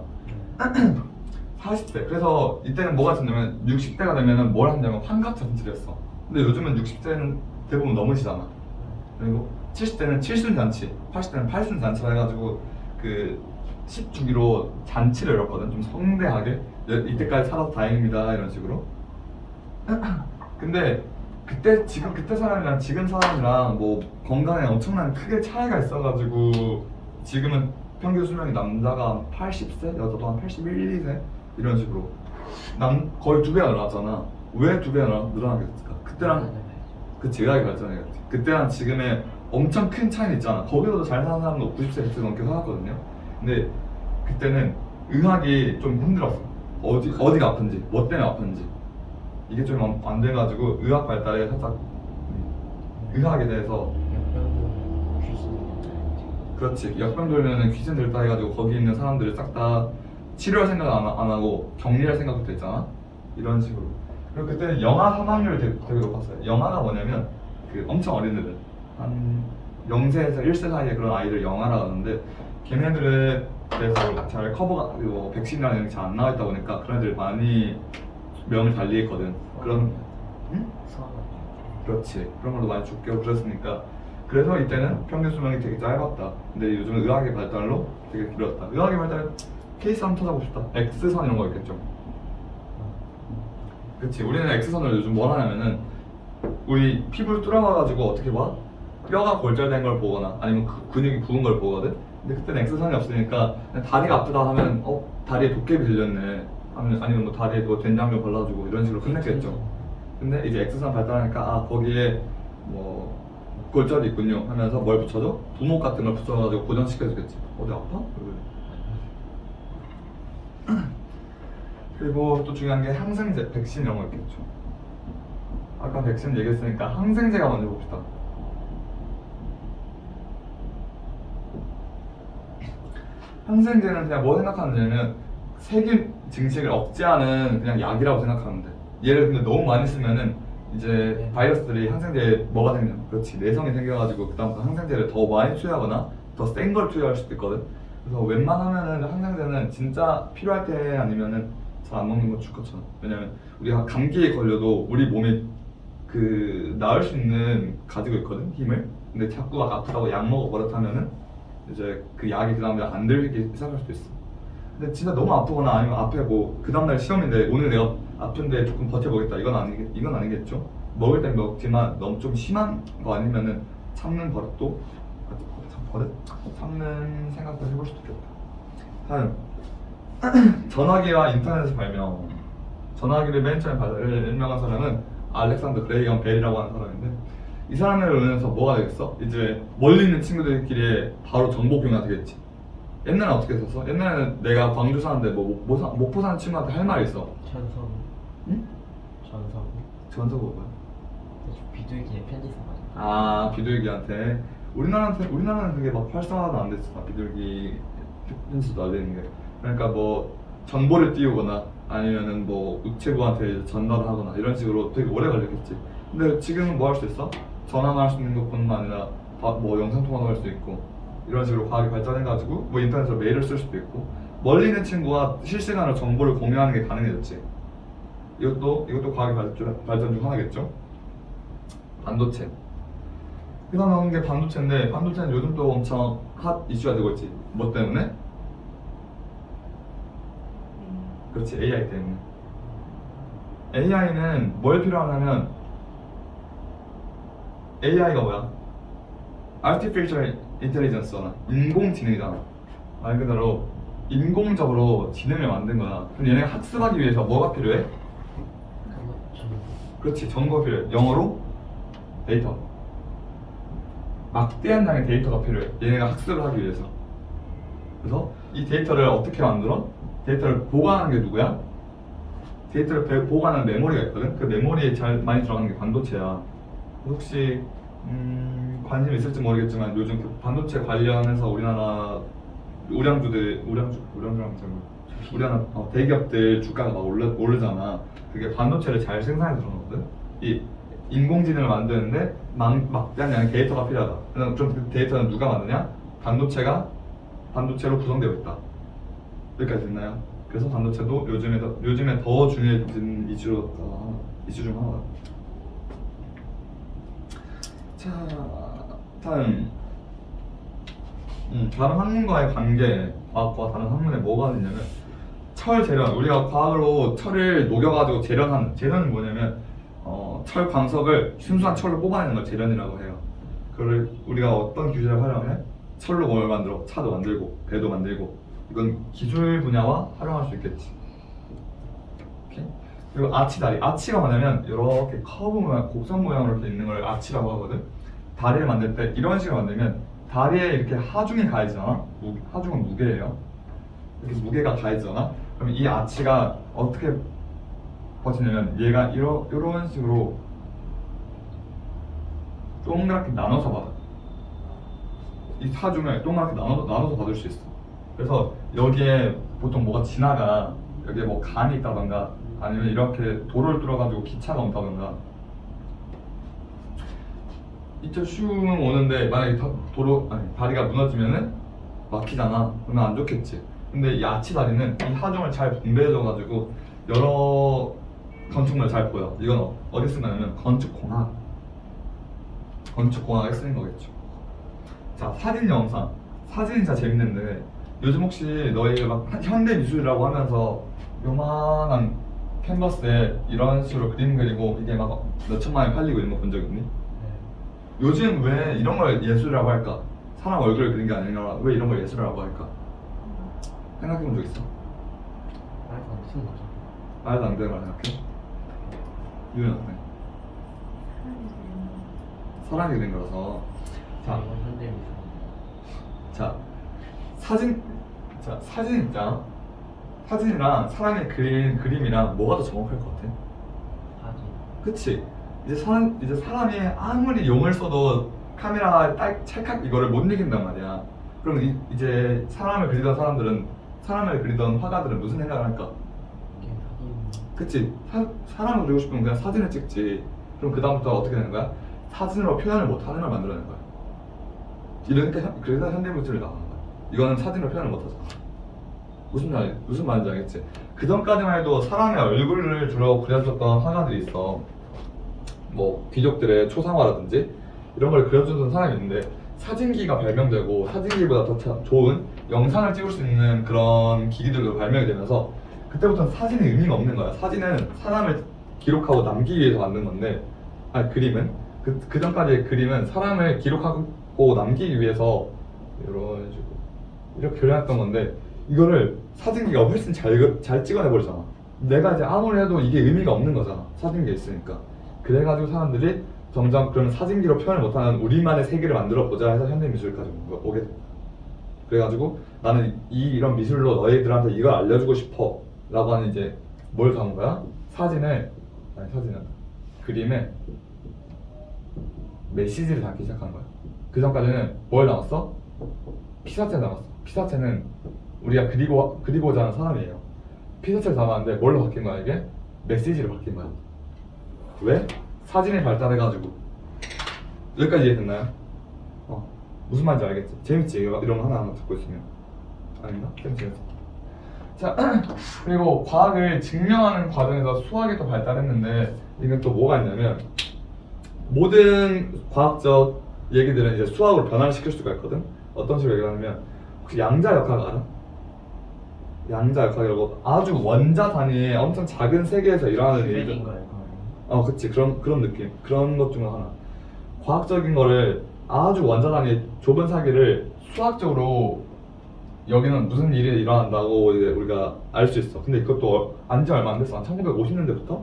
Speaker 1: 40세. 그래서 이때는 뭐가 있었냐면 60대가 되면은 뭘 하냐면 환갑 잔치를 했어. 근데 요즘은 60대는 대부분 넘으시잖아. 그리고 70대는 칠순잔치, 80대는 팔순잔치라 해가지고 10주기로 잔치를 열었거든. 좀 성대하게. 이때까지 살아서 다행입니다 이런 식으로. 근데 그때 사람이랑 지금 사람이랑 뭐 건강에 엄청난 크게 차이가 있어가지고 지금은 평균 수명이 남자가 한 80세, 여자도 한 81, 2세 이런 식으로 거의 2배가 늘어났잖아. 왜 2배나 늘어나겠을까? 그때랑 그치, 의학이 발전해갔지. 그때랑 지금의 엄청 큰 차이는 있잖아. 거기서도 잘 사는 사람도 90세 넘게 살았거든요. 근데 그때는 의학이 좀 힘들었어. 어디가 아픈지, 뭐 때문에 아픈지 이게 좀 안 돼가지고 의학 발달에 살짝 의학에 대해서
Speaker 2: 역병도 귀신이 된다.
Speaker 1: 그렇지, 역병 돌면은 귀신 들다 해가지고 거기 있는 사람들을 싹 다 치료할 생각 안 하고 격리할 생각부터 했잖아. 이런 식으로. 그리고 그때는 영아 사망률이 되게 높았어요. 영아가 뭐냐면 그 엄청 어린 애들 한 0세에서 1세 사이에 그런 아이들 영아라고 하는데 걔네들에 대해서 잘 커버가 뭐 백신이라는 게 잘 안 나와 있다 보니까 그런 애들 많이 명을 달리했거든. 그런 응?
Speaker 2: 수학은
Speaker 1: 그렇지, 그런 걸로 많이 죽고 그랬으니까 그래서 이때는 평균 수명이 되게 짧았다. 근데 요즘은 의학의 발달로 되게 길었다. 의학의 발달 케이스 한번 찾아봅시다. X선 이런 거 있겠죠. 그치, 우리는 X선을 요즘 뭘 하냐면은 우리 피부를 뚫어봐가지고 어떻게 봐? 뼈가 골절된 걸 보거나 아니면 근육이 부은 걸 보거든? 근데 그때는 X선이 없으니까 그냥 다리가 아프다 하면 다리에 도깨비 들렸네 아니면 뭐 다리에 뭐 된장면 발라주고 이런 식으로 끝냈겠죠. 근데 이제 X선 발달하니까 거기에 뭐 골절이 있군요 하면서 뭘 붙여줘? 부목 같은 걸 붙여가지고 고정시켜주겠지. 어디 아파? 그리고 또 중요한 게 항생제, 백신 이런 거 있겠죠. 아까 백신 얘기했으니까 항생제가 먼저 봅시다. 항생제는 그냥 뭐 생각하느냐면 세균 증식을 억제하는 그냥 약이라고 생각하면 돼. 얘를 근데 너무 많이 쓰면은 이제 바이러스들이 항생제에 뭐가 생기냐? 그렇지, 내성이 생겨가지고 그다음부터 항생제를 더 많이 투여하거나 더 센 걸 투여할 수도 있거든. 그래서 웬만하면은 항생제는 진짜 필요할 때 아니면은 잘 안 먹는 건 좋겠잖아. 왜냐면 우리가 감기에 걸려도 우리 몸이 그 나을 수 있는 가지고 있거든, 힘을. 근데 자꾸 아프다고 약 먹어 버릇하면은 이제 그 약이 그 다음에 안 들리기 시작할 수도 있어. 근데 진짜 너무 아프거나 아니면 앞에 뭐 그 다음날 시험인데 오늘 내가 아픈데 조금 버텨보겠다 이건 아니겠죠. 먹을 땐 먹지만 너무 좀 심한 거 아니면은 참는 버릇도 참는 생각도 해볼 수도 있겠다. 다음 전화기와 인터넷의 발명. 전화기를 맨 처음에 발명한 사람은 알렉산더 그레이엄 벨이라고 하는 사람인데 이 사람을 의해서 뭐가 되겠어? 이제 멀리 있는 친구들끼리 바로 정보 공유가 되겠지. 옛날에 어떻게 했었어? 옛날에는 내가 광주 사는데 뭐 목포 사는 친구한테 할 말이 있어.
Speaker 2: 전서구.
Speaker 1: 응?
Speaker 2: 전서구.
Speaker 1: 전서가 뭐야?
Speaker 2: 비둘기의 편지 써가지고.
Speaker 1: 아, 비둘기한테. 우리나라는 그게 막 활성화도 안 됐어. 비둘기 편지도 날리는 게. 그러니까 뭐 정보를 띄우거나 아니면은 뭐 우체부한테 전달을 하거나 이런 식으로 되게 오래 걸렸겠지. 근데 지금은 뭐 할 수 있어? 전화만 할 수 있는 것뿐만 아니라 뭐 영상 통화도 할 수 있고 이런 식으로 과학이 발전해가지고 뭐 인터넷으로 메일을 쓸 수도 있고 멀리 있는 친구와 실시간으로 정보를 공유하는 게 가능해졌지. 이것도 과학의 발전 중 하나겠죠. 반도체. 그다음 나온 게 반도체인데 반도체는 요즘 또 엄청 핫 이슈가 되고 있지. 뭐 때문에? 그렇지, AI 때문에. AI는 뭘 필요하냐면 AI가 뭐야? Artificial Intelligence잖아. 인공지능이잖아. 말 그대로 인공적으로 지능을 만든 거야. 그럼 얘네가 학습하기 위해서 뭐가 필요해? 그렇지, 정보가 필요해. 영어로 데이터. 막대한 양의 데이터가 필요해. 얘네가 학습을 하기 위해서. 그래서 이 데이터를 어떻게 만들어? 데이터를 보관하는 게 누구야? 데이터를 보관하는 메모리가 있거든. 그 메모리에 잘 많이 들어가는 게 반도체야. 혹시 관심 있을지 모르겠지만 요즘 그 반도체 관련해서 우리나라 우량주랑 우리나라 대기업들 주가가 막 오르잖아. 그게 반도체를 잘 생산해서 그런 거거든. 이 인공지능을 만드는데 막대한 양의 데이터가 필요하다. 그럼 그 데이터는 누가 만드냐? 반도체로 구성되어 있다. 여기까지 됐나요? 그래서 반도체도 요즘에 더 중요해진 이슈 중 하나다. 자, 다음 다른 학문과의 관계, 과학과 다른 학문에 뭐가 있냐면 철 재련. 우리가 과학으로 철을 녹여가지고 재련은 뭐냐면 철 광석을 순수한 철로 뽑아내는 걸 재련이라고 해요. 그걸 우리가 어떤 기술을 활용해? 철로 뭘 만들어? 차도 만들고 배도 만들고. 이건 기술 분야와 활용할 수 있겠지. 오케이? 그리고 아치 다리. 아치가 뭐냐면 이렇게 커브 모양, 곡선 모양으로 이렇게 있는 걸 아치라고 하거든. 다리를 만들 때 이런 식으로 만들면 다리에 이렇게 하중이 가해지잖아. 하중은 무게예요. 이렇게 무게가 가해지잖아. 그럼 이 아치가 어떻게 버티냐면 얘가 이런 식으로 동그랗게 나눠서 받아. 이 하중을 동그랗게 나눠서 받을 수 있어. 그래서 여기에 보통 뭐가 지나가. 여기에 뭐 간이 있다던가 아니면 이렇게 도로를 뚫어가지고 기차가 온다던가 이쪽 슝 오는데 만약에 다리가 무너지면은 막히잖아. 그러면 안 좋겠지. 근데 이 아치 다리는 이 하중을 잘 분배해줘가지고 여러 건축물을 잘 보여. 이건 어디 쓰냐면 건축공학에 쓰는 거겠죠. 자, 사진 영상. 사진이 진짜 재밌는데 요즘 혹시 너희가 막 현대미술이라고 하면서 요만한 캔버스에 이런 식으로 그림 그리고 이게 막 몇천만 원 팔리고 이런 거 본 적 있니? 요즘 왜 이런 걸 예술이라고 할까? 사람 얼굴을 그린 게 아니라 왜 이런 걸 예술이라고 할까? 생각해 본 적 있어?
Speaker 2: 말도 안 되는 거죠.
Speaker 1: 말도 안 되는 말 생각해? 유연 어때? 사람이 그린 거라서. 자,
Speaker 2: 이건 현대미술.
Speaker 1: 자, 사진 있잖아. 사진이랑 사람이 그린 그림이랑 뭐가 더 정확할 것 같아?
Speaker 2: 사진.
Speaker 1: 그치? 이제 사람이 아무리 용을 써도 카메라가 찰칵 이거를 못 이긴단 말이야. 그럼 이제 사람을 그리던 화가들은 무슨 생각을 할까?
Speaker 2: 이게 사진.
Speaker 1: 그치? 사람을 그리고 싶으면 그냥 사진을 찍지. 그럼 그 다음부터 어떻게 되는 거야? 사진으로 표현을 못하는 걸 만들어내는 거야. 이러니까 그래서 현대미술이 나오는 거야. 이거는 사진으로 표현을 못하잖아. 무슨 말인지 알겠지? 그 전까지만 해도 사람의 얼굴을 주로 그려줬던 화가들이 있어. 뭐 귀족들의 초상화라든지 이런 걸 그려주던 사람이 있는데 사진기가 발명되고 사진기보다 더 좋은 영상을 찍을 수 있는 그런 기기들도 발명이 되면서 그때부터는 사진이 의미가 없는 거야. 사진은 사람을 기록하고 남기기 위해서 만든 건데 그림은 그 전까지의 그림은 사람을 기록하고 남기기 위해서 이런 식으로 이렇게 그려놨던 건데 이거를 사진기가 훨씬 잘 찍어내버리잖아. 내가 이제 아무리 해도 이게 의미가 없는 거잖아. 사진기가 있으니까. 그래가지고 사람들이 점점 그러면 사진기로 표현을 못하는 우리만의 세계를 만들어 보자 해서 현대미술까지 오게 돼. 그래가지고 나는 이런 미술로 너희들한테 이걸 알려주고 싶어 라고 하는 이제 뭘 담은 거야? 그림에 메시지를 담기 시작한 거야. 그 전까지는 뭘 담았어? 피사체 담았어. 피사체는 우리가 그리고자 하는 사람이에요. 피사체를 담았는데 뭘로 바뀐 거야 이게? 메시지로 바뀐 거야. 왜? 사진이 발달해가지고. 여기까지 이해됐나요? 무슨 말인지 알겠지? 재밌지? 이런 거 하나하나 듣고 있으면. 아닌가? 재밌지? 자, 그리고 과학을 증명하는 과정에서 수학이 또 발달했는데 이건 또 뭐가 있냐면 모든 과학적 얘기들은 이제 수학으로 변화를 시킬 수가 있거든? 어떤 식으로 얘기하냐면 혹시 양자역학 알아? 양자역학이라고 아주 원자 단위의 엄청 작은 세계에서 일어나는 일들.
Speaker 2: 인 거예요.
Speaker 1: 그치. 그런 느낌. 그런 것 중에 하나. 과학적인 거를 아주 원자 단위의 좁은 사계를 수학적으로 여기는 무슨 일이 일어난다고 이제 우리가 알 수 있어. 근데 그것도 안지 얼마 안 됐어. 한 1950년대부터?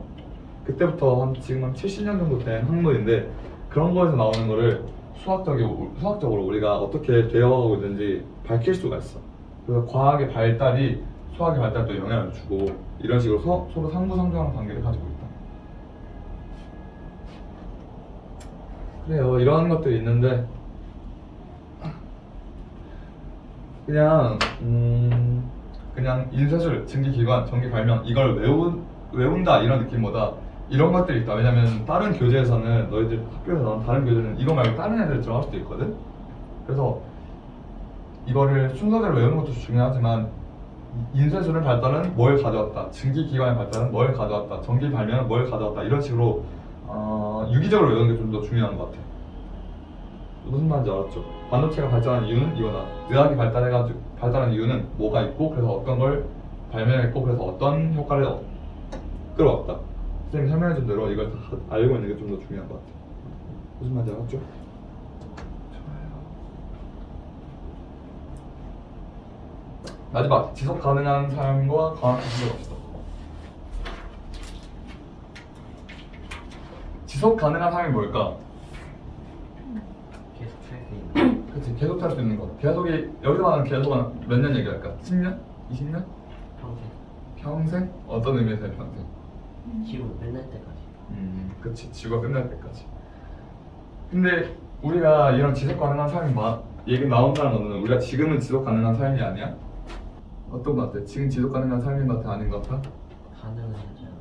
Speaker 1: 그때부터 지금 한 70년 정도 된 학문인데 그런 거에서 나오는 거를 수학적으로 우리가 어떻게 되어가고 있는지 밝힐 수가 있어. 그래서 과학의 발달이 수학의 발달도 영향을 주고 이런 식으로 서로 상부상조하는 관계를 가지고 있다. 그래요. 이런 것들이 있는데 그냥 인쇄술, 증기기관, 전기발명 이걸 외운다 이런 느낌보다 이런 것들이 있다. 왜냐면 다른 교재에서는 너희들 학교에서 나온 다른 교재는 이거 말고 다른 애들 들어갈 수도 있거든. 그래서 이거를 순서대로 외우는 것도 중요하지만 인쇄술의 발달은 뭘 가져왔다, 증기기관의 발달은 뭘 가져왔다, 전기발명은 뭘 가져왔다 이런 식으로 유기적으로 외우는 게 좀 더 중요한 것 같아. 무슨 말인지 알았죠? 반도체가 발전한 이유는 이거다. 의학이 발달한 이유는 뭐가 있고 그래서 어떤 걸 발명했고 그래서 어떤 효과를 끌어왔다. 선생님이 설명해준 대로 이걸 다 알고 있는 게 좀 더 중요한 것 같아. 무슨 말인지 알았죠? 좋아요. 마지막, 지속 가능한 삶과 과학 기술을 합시다. 지속 가능한 삶이 뭘까?
Speaker 2: 계속 살 수 있는.
Speaker 1: 그치, 계속 살 수 있는 거. 계속이, 여기서 말하는 계속은 몇 년 얘기할까? 10년? 20년?
Speaker 2: 평생.
Speaker 1: 평생? 어떤 의미에서의 평생?
Speaker 2: 지구 끝날 때까지.
Speaker 1: 그치, 지구가 끝날 때까지. 근데 우리가 이런 지속 가능한 삶이 얘기 나온다는 거는 우리가 지금은 지속 가능한 삶이 아니야? 어떤 거 같아? 지금 지속 가능한 삶인 것 같아? 아닌 것 같아?
Speaker 2: 가능은 하지 않아요.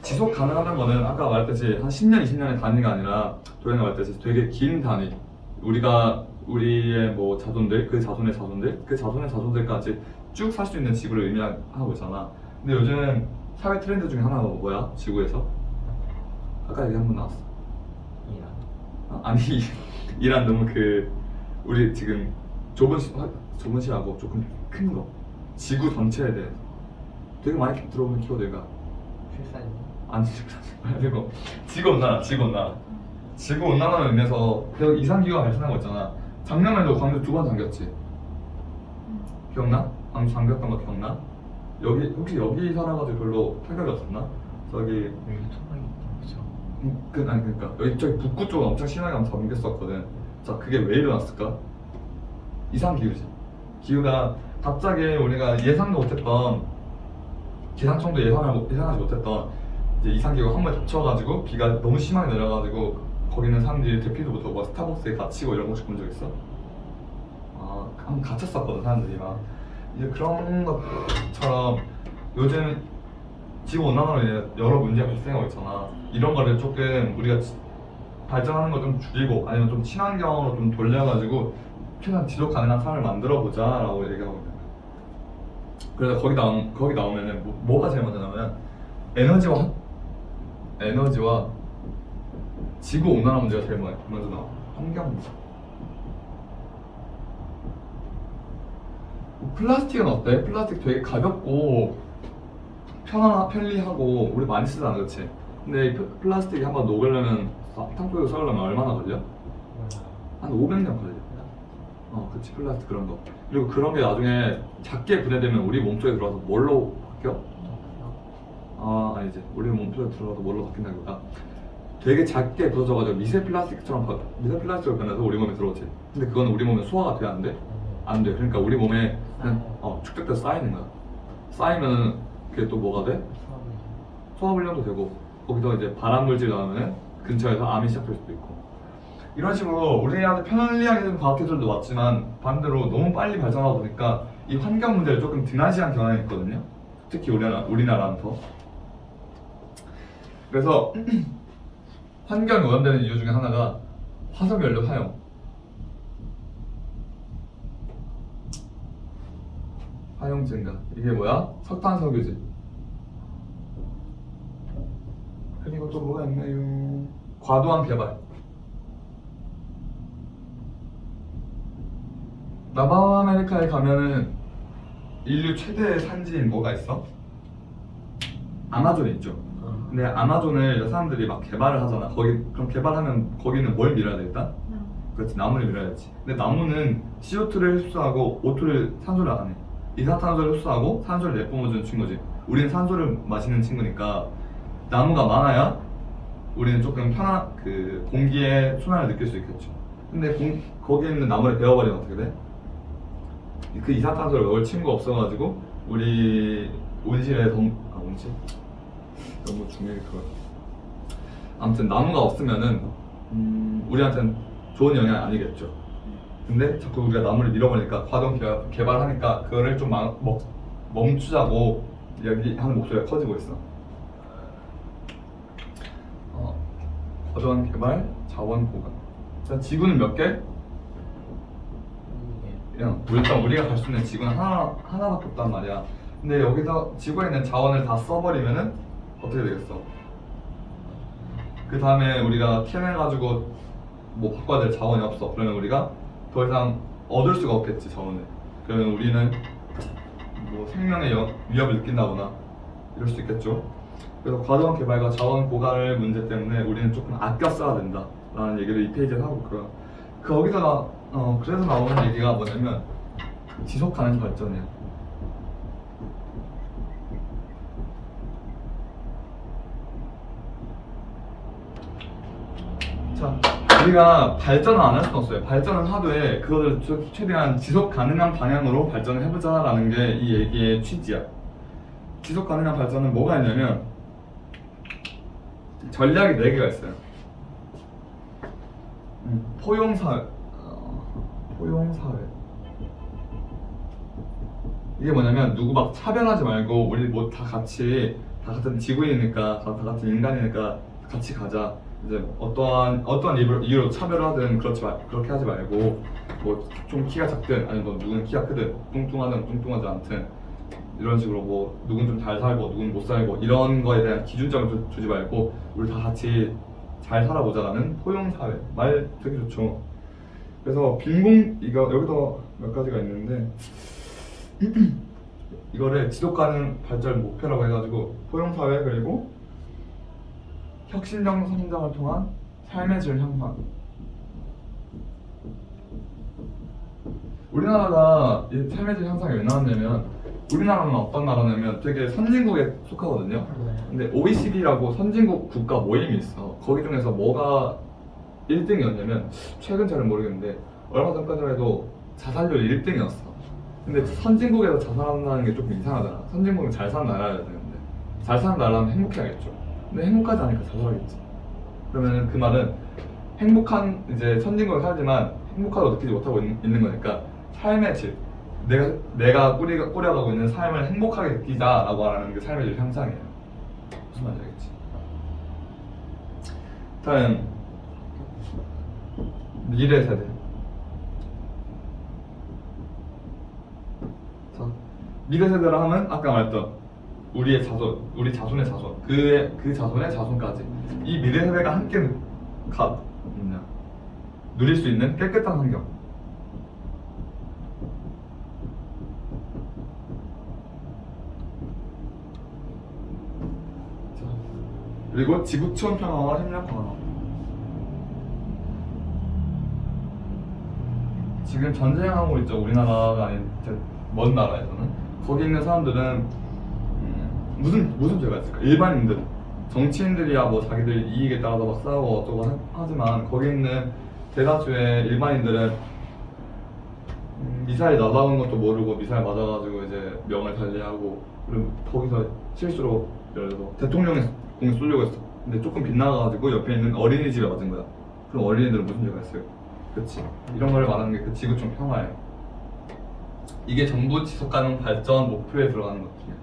Speaker 1: 지속 가능하다는 거는 아까 말했듯이 한 10년, 20년의 단위가 아니라 도현이가 말했듯이 되게 긴 단위. 우리가 우리의 뭐 자손들, 그 자손의 자손들, 그 자손의 자손들까지 쭉 살 수 있는 지구를 의미하고 있잖아. 근데 요즘 사회 트렌드 중에 하나가 뭐야? 지구에서? 아까 얘기 한 번 나왔어.
Speaker 2: 이란.
Speaker 1: 아니 이란 너무 우리 지금 좁은 시야고 조금 큰 거. 지구 전체에 대해서 되게 많이 들어보는 키워드가
Speaker 2: 출산이.
Speaker 1: 아니 말고 지구 온난화로 인해서 계속 이상기후가 발생하고 있잖아. 작년에도 광주 2번 잠겼지. 기억나? 광주 잠겼던 거 기억나? 혹시 여기 살아가지고 별로 타격이 없었나? 저기
Speaker 2: 여기 토막이 있죠.
Speaker 1: 그러니까 여기 저기 북구 쪽은 엄청 심하게 한번 잠겼었거든. 자, 그게 왜 일어났을까? 이상기후지. 기후가 갑자기 우리가 예상도 못했던, 기상청도 예상하지 못했던 이제 이상기후가 한 번에 덮쳐가지고 비가 너무 심하게 내려가지고 거기 있는 사람들이 대피도 못하고 막 스타벅스에 갇히고 이런 거 혹시 본 적 있어? 아, 한번 갇혔었거든 사람들이 막. 이제 그런 것처럼 요즘 지구 온난화로 인해 여러 문제가 발생하고 있잖아. 이런 거를 조금 우리가 발전하는 걸 좀 줄이고 아니면 좀 친환경으로 좀 돌려가지고 최대한 지속 가능한 삶을 만들어 보자라고 얘기하고 있는 거야. 그래서 거기 나오면은 뭐가 제일 먼저 나오면 에너지와 지구 온난화 문제가 제일 먼저 나와. 환경 문제. 플라스틱은 어때? 플라스틱 되게 가볍고 편리하고 우리 많이 쓰잖아, 그렇지? 근데 이 플라스틱이 한번 녹으려면 탕국에서 썰려면 얼마나 걸려? 한 500년 걸려. 그치, 플라스틱 그런 거. 그리고 그런 게 나중에 작게 분해되면 우리 몸속에 들어와서 뭘로 바뀌어? 아니지. 우리 몸속에 들어와서 뭘로 바뀐다기보다 되게 작게 부서져가지고 미세 플라스틱으로 변해서 우리 몸에 들어오지. 근데 그건 우리 몸에 소화가 돼, 안 돼? 안 돼. 그러니까 우리 몸에 그냥 축적돼서 쌓이는 거야. 쌓이면 그게 또 뭐가 돼? 소화불량도 되고 거기서 이제 발암물질 나오면 근처에서 암이 시작될 수도 있고. 이런 식으로 우리한테 편리하게 된 과학기술도 왔지만 반대로 너무 빨리 발전하다 보니까 이 환경 문제를 조금 등한시한 경향이 있거든요. 특히 우리나라는 더. 그래서 환경이 오염되는 이유 중에 하나가 화석연료 사용. 사용 증가. 이게 뭐야? 석탄, 석유지. 그리고 또 뭐가 있나요? 과도한 개발. 남아메리카에 가면은 인류 최대 산지인 뭐가 있어? 아마존이 있죠. 근데 아마존을 사람들이 막 개발을 하잖아. 그럼 개발하면 거기는 뭘 밀어야 돼 일단? 그렇지, 나무를 밀어야지. 근데 나무는 CO2를 흡수하고 산소를 안 해. 이산화탄소를 흡수하고 산소를 내뿜어주는 친구지. 우리는 산소를 마시는 친구니까 나무가 많아야 우리는 조금 공기의 순환을 느낄 수 있겠죠. 근데 거기에 있는 나무를 베어버리면 어떻게 돼? 그 이산화탄소를 먹을 친구가 없어가지고 우리 온실에 온실? 너무 중요해 그거. 아무튼 나무가 없으면은 우리한테는 좋은 영향이 아니겠죠. 근데 자꾸 우리가 나무를 밀어버리니까 과도한 개발하니까 그거를 좀 멈추자고 얘기하는 목소리가 커지고 있어. 과도한 개발, 자원 보관. 자, 지구는 몇 개? 일단 우리가 갈 수 있는 지구는 하나밖에 없단 말이야. 근데 여기서 지구에 있는 자원을 다 써버리면은 어떻게 되겠어? 그 다음에 우리가 캐내가지고 뭐 바꿔야 될 자원이 없어. 그러면 우리가 더 이상 얻을 수가 없겠지, 자원을. 그러면 우리는 뭐 생명의 위협을 느낀다거나 이럴 수 있겠죠. 그래서 과도한 개발과 자원 고갈 문제 때문에 우리는 조금 아껴 써야 된다 라는 얘기를 이 페이지에 하고 있고요. 그래서 나오는 얘기가 뭐냐면 지속 가능 발전이야. 자, 우리가 발전을 안 할 수는 없어요. 발전을 하되 그거를 최대한 지속 가능한 방향으로 발전을 해보자라는 게 이 얘기의 취지야. 지속 가능한 발전은 뭐가 있냐면 전략이 4개가 있어요. 포용사회, 포용사회. 이게 뭐냐면 누구 막 차별하지 말고 우리 뭐 다 같은 지구인이니까 다 같은 인간이니까 같이 가자. 이제 어떠한 이유로 차별하든 그렇게 하지 말고 뭐 좀 키가 작든 아니 뭐 누구는 키가 크든 뚱뚱하든 뚱뚱하지 않든 이런 식으로 뭐 누군 좀 잘 살고 누군 못 살고 이런 거에 대한 기준점을 두지 말고 우리 다 같이 잘 살아보자라는 포용사회. 말 되게 좋죠. 그래서 이거 여기도 몇 가지가 있는데 이거를 지속가능 발전 목표라고 해가지고 포용사회 그리고 혁신적 성장을 통한 삶의 질 향상. 우리나라가 이 삶의 질 향상이 왜 나왔냐면 우리나라는 어떤 나라냐면 되게 선진국에 속하거든요. 근데 OECD라고 선진국 국가 모임이 있어. 거기 중에서 뭐가 1등이었냐면 최근 잘은 모르겠는데 얼마 전까지만 해도 자살률 1등이었어. 근데 선진국에서 자살한다는 게 조금 이상하잖아. 선진국은 잘 사는 나라여야 되는데 잘 사는 나라는 행복해야겠죠. 근데 행복하지 않으니까 자살하겠지. 그러면 그 말은 행복한 이제 선진국에 살지만 행복하다고 느끼지 못하고 있는 거니까 삶의 질, 내가 꾸려가고 있는 삶을 행복하게 느끼자라고 하는 게 삶의 질 향상이에요. 무슨 말인지 알겠지? 다음 미래 세대. 자, 미래 세대라 하면 아까 말했던 우리 자손의 자손, 그 자손의 자손까지 이 미래 세대가 함께 누릴 수 있는 깨끗한 환경. 자, 그리고 지구촌 평화와 협력 강화. 지금 전쟁하고 있죠. 우리나라가 아닌 먼 나라에서는. 거기 있는 사람들은 무슨 죄가 있을까? 일반인들, 정치인들이야 뭐 자기들 이익에 따라서 막 싸우고 어쩌고 하지만 거기 있는 대다수의 일반인들은 미사일 날아오는 것도 모르고 미사일 맞아가지고 이제 명을 달리하고 그리고 거기서 실수로 예를 들어서 대통령의 공을 쏘려고 했어. 근데 조금 빗나가가지고 옆에 있는 어린이집에 맞은 거야. 그럼 어린이들은 무슨 죄가 있어요? 그렇지. 이런 걸 말하는 게 그 지구촌 평화예요. 이게 정부 지속가능 발전 목표에 들어가는 것들이야.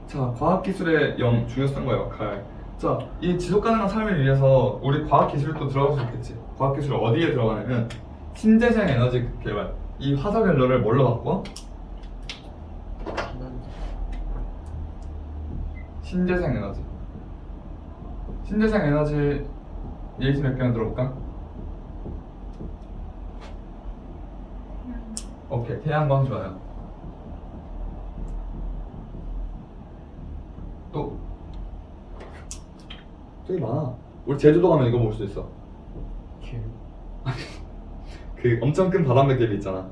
Speaker 1: 자, 과학기술의 중요성과 역할. 자, 이 지속가능한 삶을 위해서 우리 과학기술이 또 들어갈 수 있겠지. 과학기술이 어디에 들어가냐면 신재생 에너지 개발. 이 화석 연료를 뭘로 바꿔? 신재생 에너지. 신재생 에너지 예시 몇 개나 들어볼까? 오케이, 태양광 좋아요. 또 되게 많아. 우리 제주도 가면 이거 볼 수 있어. 그 엄청 큰 바람맥개비 있잖아.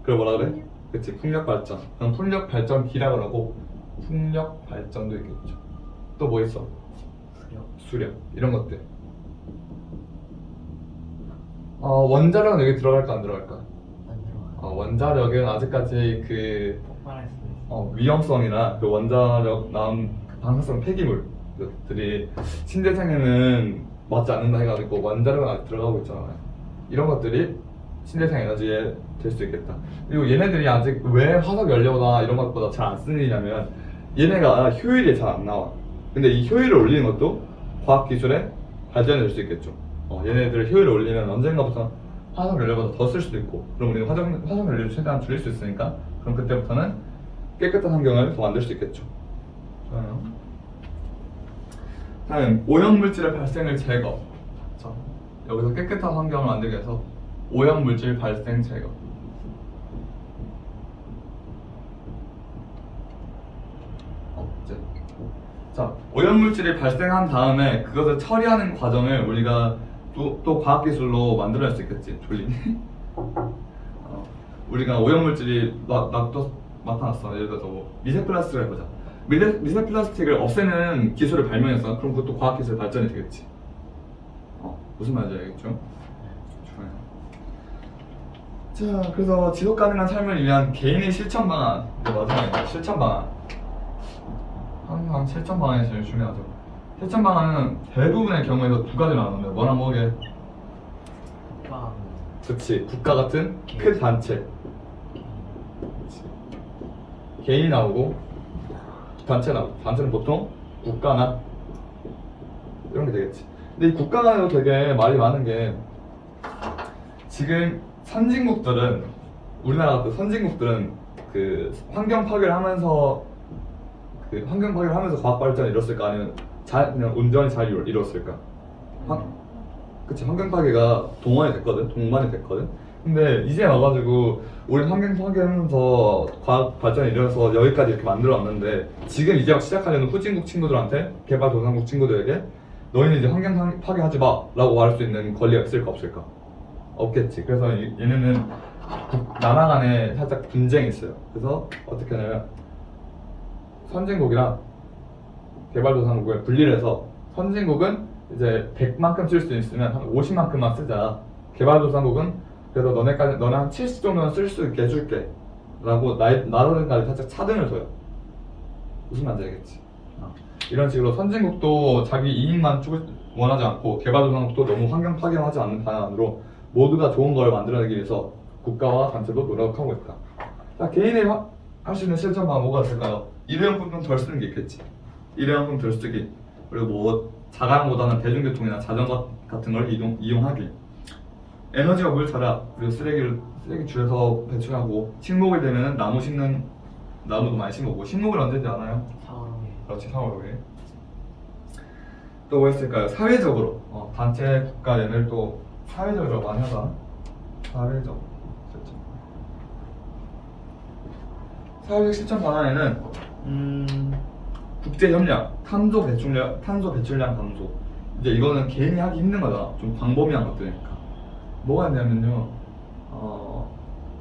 Speaker 1: 그걸 뭐라 그래? 그치, 풍력 발전. 그럼 풍력 발전기라 그러고 풍력 발전도 있겠죠. 또 뭐 있어? 수력 이런 것들. 원자력은 여기 들어갈까 안 들어갈까?
Speaker 2: 안 들어가.
Speaker 1: 원자력은 아직까지 그
Speaker 2: 폭발할 수도 있어.
Speaker 1: 위험성이나 그 원자력 나온 그 방사성 폐기물들이 신재생에는 맞지 않는다 해가지고 원자력은 아직 들어가고 있잖아요. 이런 것들이 신재생 에너지에 될 수 있겠다. 그리고 얘네들이 아직 왜 화석 연료나 이런 것보다 잘 안 쓰느냐면 얘네가 효율이 잘 안 나와. 근데 이 효율을 올리는 것도 과학기술의 발전이 될 수 있겠죠. 얘네들 효율을 올리면 언젠가부터 화석 연료보다 더 쓸 수도 있고, 그럼 우리는 화석 연료를 최대한 줄일 수 있으니까 그럼 그때부터는 깨끗한 환경을 더 만들 수 있겠죠. 좋아요. 다음, 오염물질의 발생을 제거. 자, 여기서 깨끗한 환경을 만들기 위해서 오염물질 발생 제거. 자, 오염물질이 발생한 다음에 그것을 처리하는 과정을 우리가 또 과학기술로 만들어낼 수 있겠지. 졸리니? 우리가 오염물질이 나타났어. 예를 들어서 뭐 미세 플라스틱을 해보자. 미세 플라스틱을 없애는 기술을 발명했어. 그럼 그것도 과학기술 발전이 되겠지. 무슨 말인지 알겠죠? 좋아요. 자, 그래서 지속 가능한 삶을 위한 개인의 실천 방안. 마지막에 실천 방안. 항상 실천 방안이 제일 중요하죠. 실천 방안은 대부분의 경우에서 두 가지로 나누는데 뭐랑 뭐게?
Speaker 2: 국가
Speaker 1: 그렇지. 국가 같은 큰 단체. 그치. 개인이 나오고 단체 나오고. 단체는 보통 국가나 이런 게 되겠지. 근데 이 국가가 되게 말이 많은 게 지금 선진국들은 우리나라 같은 선진국들은 그 환경 파괴를 하면서 과학 발전을 이뤘을까 아니면 그냥 온전히 잘 이뤘을까? 그치, 환경 파괴가 동반이 됐거든. 근데 이제 와가지고 우리 환경 파괴하면서 과학 발전을 이뤄서 여기까지 이렇게 만들어놨는데 지금 이제 막 시작하려는 후진국 친구들한테 개발도상국 친구들에게 너희는 이제 환경 파괴하지 마라고 말할 수 있는 권리가 있을까 없을까? 없겠지. 그래서 얘네는 나라 간에 살짝 분쟁이 있어요. 그래서 어떻게 하냐면 선진국이랑 개발도상국을 분리를 해서 선진국은 이제 100만큼 쓸 수 있으면 한 50만큼만 쓰자. 개발도상국은 그래서 너네 한 70 정도는 쓸 수 있게 해줄게 라고 나라들까지 살짝 차등을 둬요. 무슨 말인지 알겠지? 이런 식으로 선진국도 자기 이익만 원하지 않고 개발도상국도 너무 환경 파괴하지 않는 방향으로 모두가 좋은 걸 만들어내기 위해서 국가와 단체도 노력하고 있다. 자, 개인이 할 수 있는 실천 방안 뭐가 있을까요? 일회용품 좀 덜 쓰는 게 있겠지. 일회용품 덜 쓰기. 그리고 뭐 자가용보다는 대중교통이나 자전거 같은 걸 이용하기. 에너지와 물 절약. 그리고 쓰레기 줄여서 배출하고. 식목일 되면은 나무도 많이 심고. 식목일 언제인지 아나요?
Speaker 2: 4월에
Speaker 1: 그렇지, 4월 5일. 또 뭐 있을까요? 사회적으로 단체, 국가 얘네를 또 사회적으로 많이 하자. 사회적. 사회적 실천 방안에는 국제 협력, 탄소 배출량 감소. 이제 이거는 개인이 하기 힘든 거잖아. 좀 광범위한 것들이니까. 뭐가 있냐면요.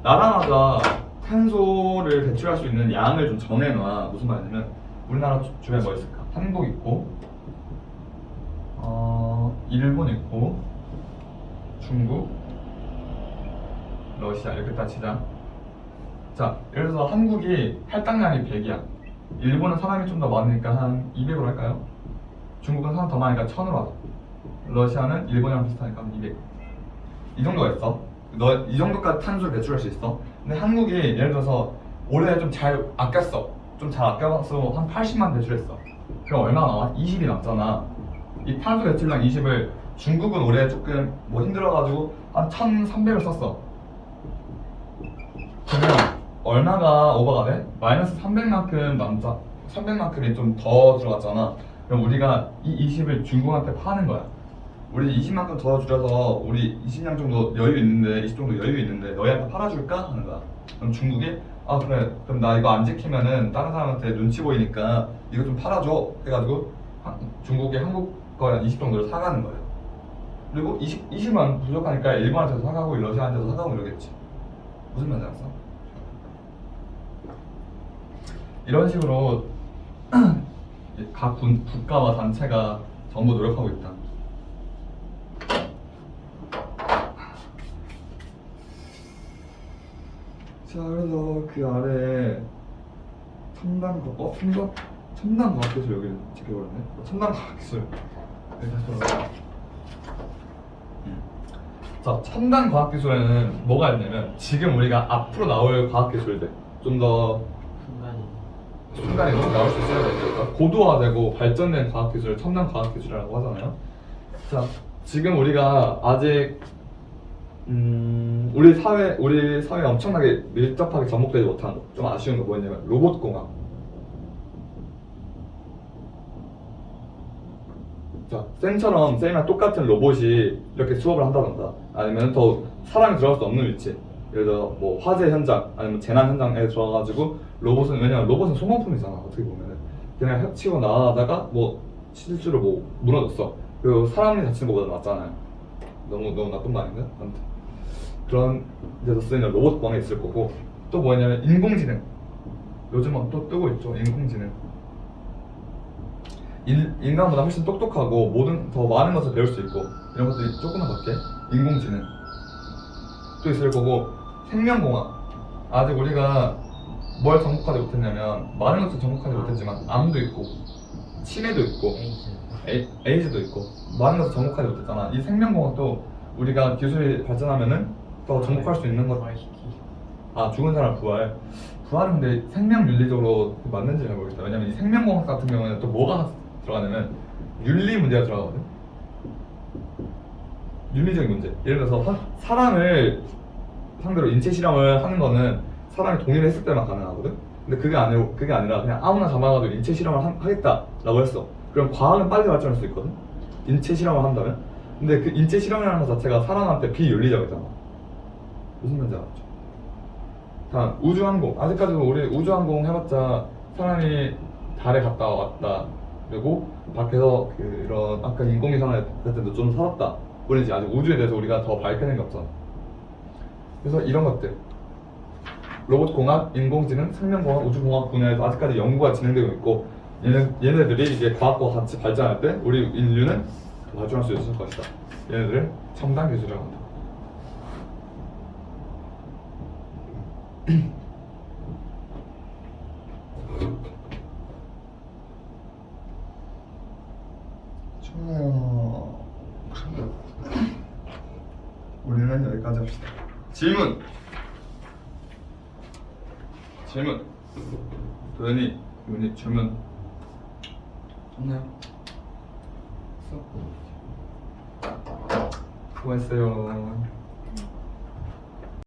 Speaker 1: 나라마다 탄소를 배출할 수 있는 양을 좀 정해놔. 무슨 말이냐면 우리나라 주변에 뭐 있을까? 한국 있고, 일본 있고, 중국, 러시아 이렇게 따지자. 자, 예를 들어서 한국이 할당량이 100이야. 일본은 사람이 좀 더 많으니까 한 200으로 할까요? 중국은 사람 더 많으니까 1000으로 하자. 러시아는 일본이랑 비슷하니까 한 200. 이 정도가 있어. 너 이 정도까지 탄소를 배출할 수 있어. 근데 한국이 예를 들어서 올해 좀 잘 아꼈어. 좀 잘 아껴서 한 80만 배출했어. 그럼 얼마 나와? 20이 남잖아. 이 탄소 배출량 20을 중국은 올해 조금 뭐 힘들어가지고 한 1300을 썼어. 그러면 얼마가 오버가 돼? 마이너스 300만큼이 좀 더 들어갔잖아. 그럼 우리가 이 20을 중국한테 파는 거야. 우리 20만큼 더 줄여서 우리 20량 정도 여유 있는데 20 정도 여유 있는데 너희한테 팔아줄까? 하는 거야. 그럼 중국이 그래, 그럼 나 이거 안 지키면은 다른 사람한테 눈치 보이니까 이거 좀 팔아줘 해가지고 중국이 한국 거 20 정도를 사가는 거예요. 그리고 20만 부족하니까 일본한테도 사가고 러시아한테도 사가고 이러겠지. 무슨 말인지 알았어? 이런 식으로 각 국가와 단체가 전부 노력하고 있다. 자, 그래서 그 아래 첨단 과학기술 여기 찍혀버렸네. 첨단 과학기술 여기 다시 돌아가. 자, 첨단 과학기술에는 뭐가 있냐면 지금 우리가 앞으로 나올 과학기술들 좀 더 순간에 나올 수 있어야 되니까 고도화되고 발전된 과학기술을 첨단 과학기술이라고 하잖아요. 자, 지금 우리가 아직 우리 사회에 엄청나게 밀접하게 접목되지 못한 거, 좀 아쉬운 거 뭐였냐면 로봇공학. 자, 쌤이랑 똑같은 로봇이 이렇게 수업을 한다던가 아니면 더 사람이 들어갈 수 없는 위치, 예를 들어 뭐 화재 현장 아니면 재난 현장에 들어가가지고 왜냐면 로봇은 소모품이잖아. 어떻게 보면은 그냥 헤치고 나가다가 뭐 실수로 뭐 무너졌어. 그리고 사람이 다치는 것보다 낫잖아요. 너무 나쁜 말인데? 아무튼 그런 데서 쓰이는 로봇공학이 있을 거고, 또 뭐냐면 인공지능. 요즘은 또 뜨고 있죠. 인공지능. 인간보다 훨씬 똑똑하고 더 많은 것을 배울 수 있고 이런 것들이 조금만 밖에 인공지능 또 있을 거고 생명공학 아직 우리가 뭘 정복하지 못했냐면 많은 것을 정복하지 못했지만 암도 있고 치매도 있고 에이즈도 있고 많은 것을 정복하지 못했잖아. 이 생명공학도 우리가 기술이 발전하면은 더 정복할 수 있는 것. 아 죽은 사람 부활은 근데 생명 윤리적으로 맞는지 잘 모르겠다. 왜냐면 이 생명공학 같은 경우에는 또 뭐가 들어가냐면 윤리 문제가 들어가거든. 윤리적인 문제. 예를 들어서 사람을 상대로 인체 실험을 하는 거는 사람이 동의를 했을 때만 가능하거든. 근데 그게 아니라 그냥 아무나 잡아가지고 인체 실험을 하겠다라고 했어. 그럼 과학은 빨리 발전할 수 있거든. 인체 실험을 한다면. 근데 그 인체 실험이라는 것 자체가 사람한테 비윤리적이잖아. 무슨 말인지 알았죠? 다음 우주항공. 아직까지도 우리 우주항공 해봤자 사람이 달에 갔다 왔다 그리고 밖에서 그런 아까 인공위성을 할 때도 좀 살았다. 우리는 아직 우주에 대해서 우리가 더 밝혀낸 게 없잖아. 그래서 이런 것들 로봇공학, 인공지능, 생명공학, 우주공학 분야에서 아직까지 연구가 진행되고 있고 얘네들이 이제 과학과 같이 발전할 때 우리 인류는 더 발전할 수 있을 것이다. 얘네들을 첨단 기술이라고 한다. 좋아요. 우리는 여기까지 합시다. 질문. 도현이, 윤이 질문 없나요? 수고했어요.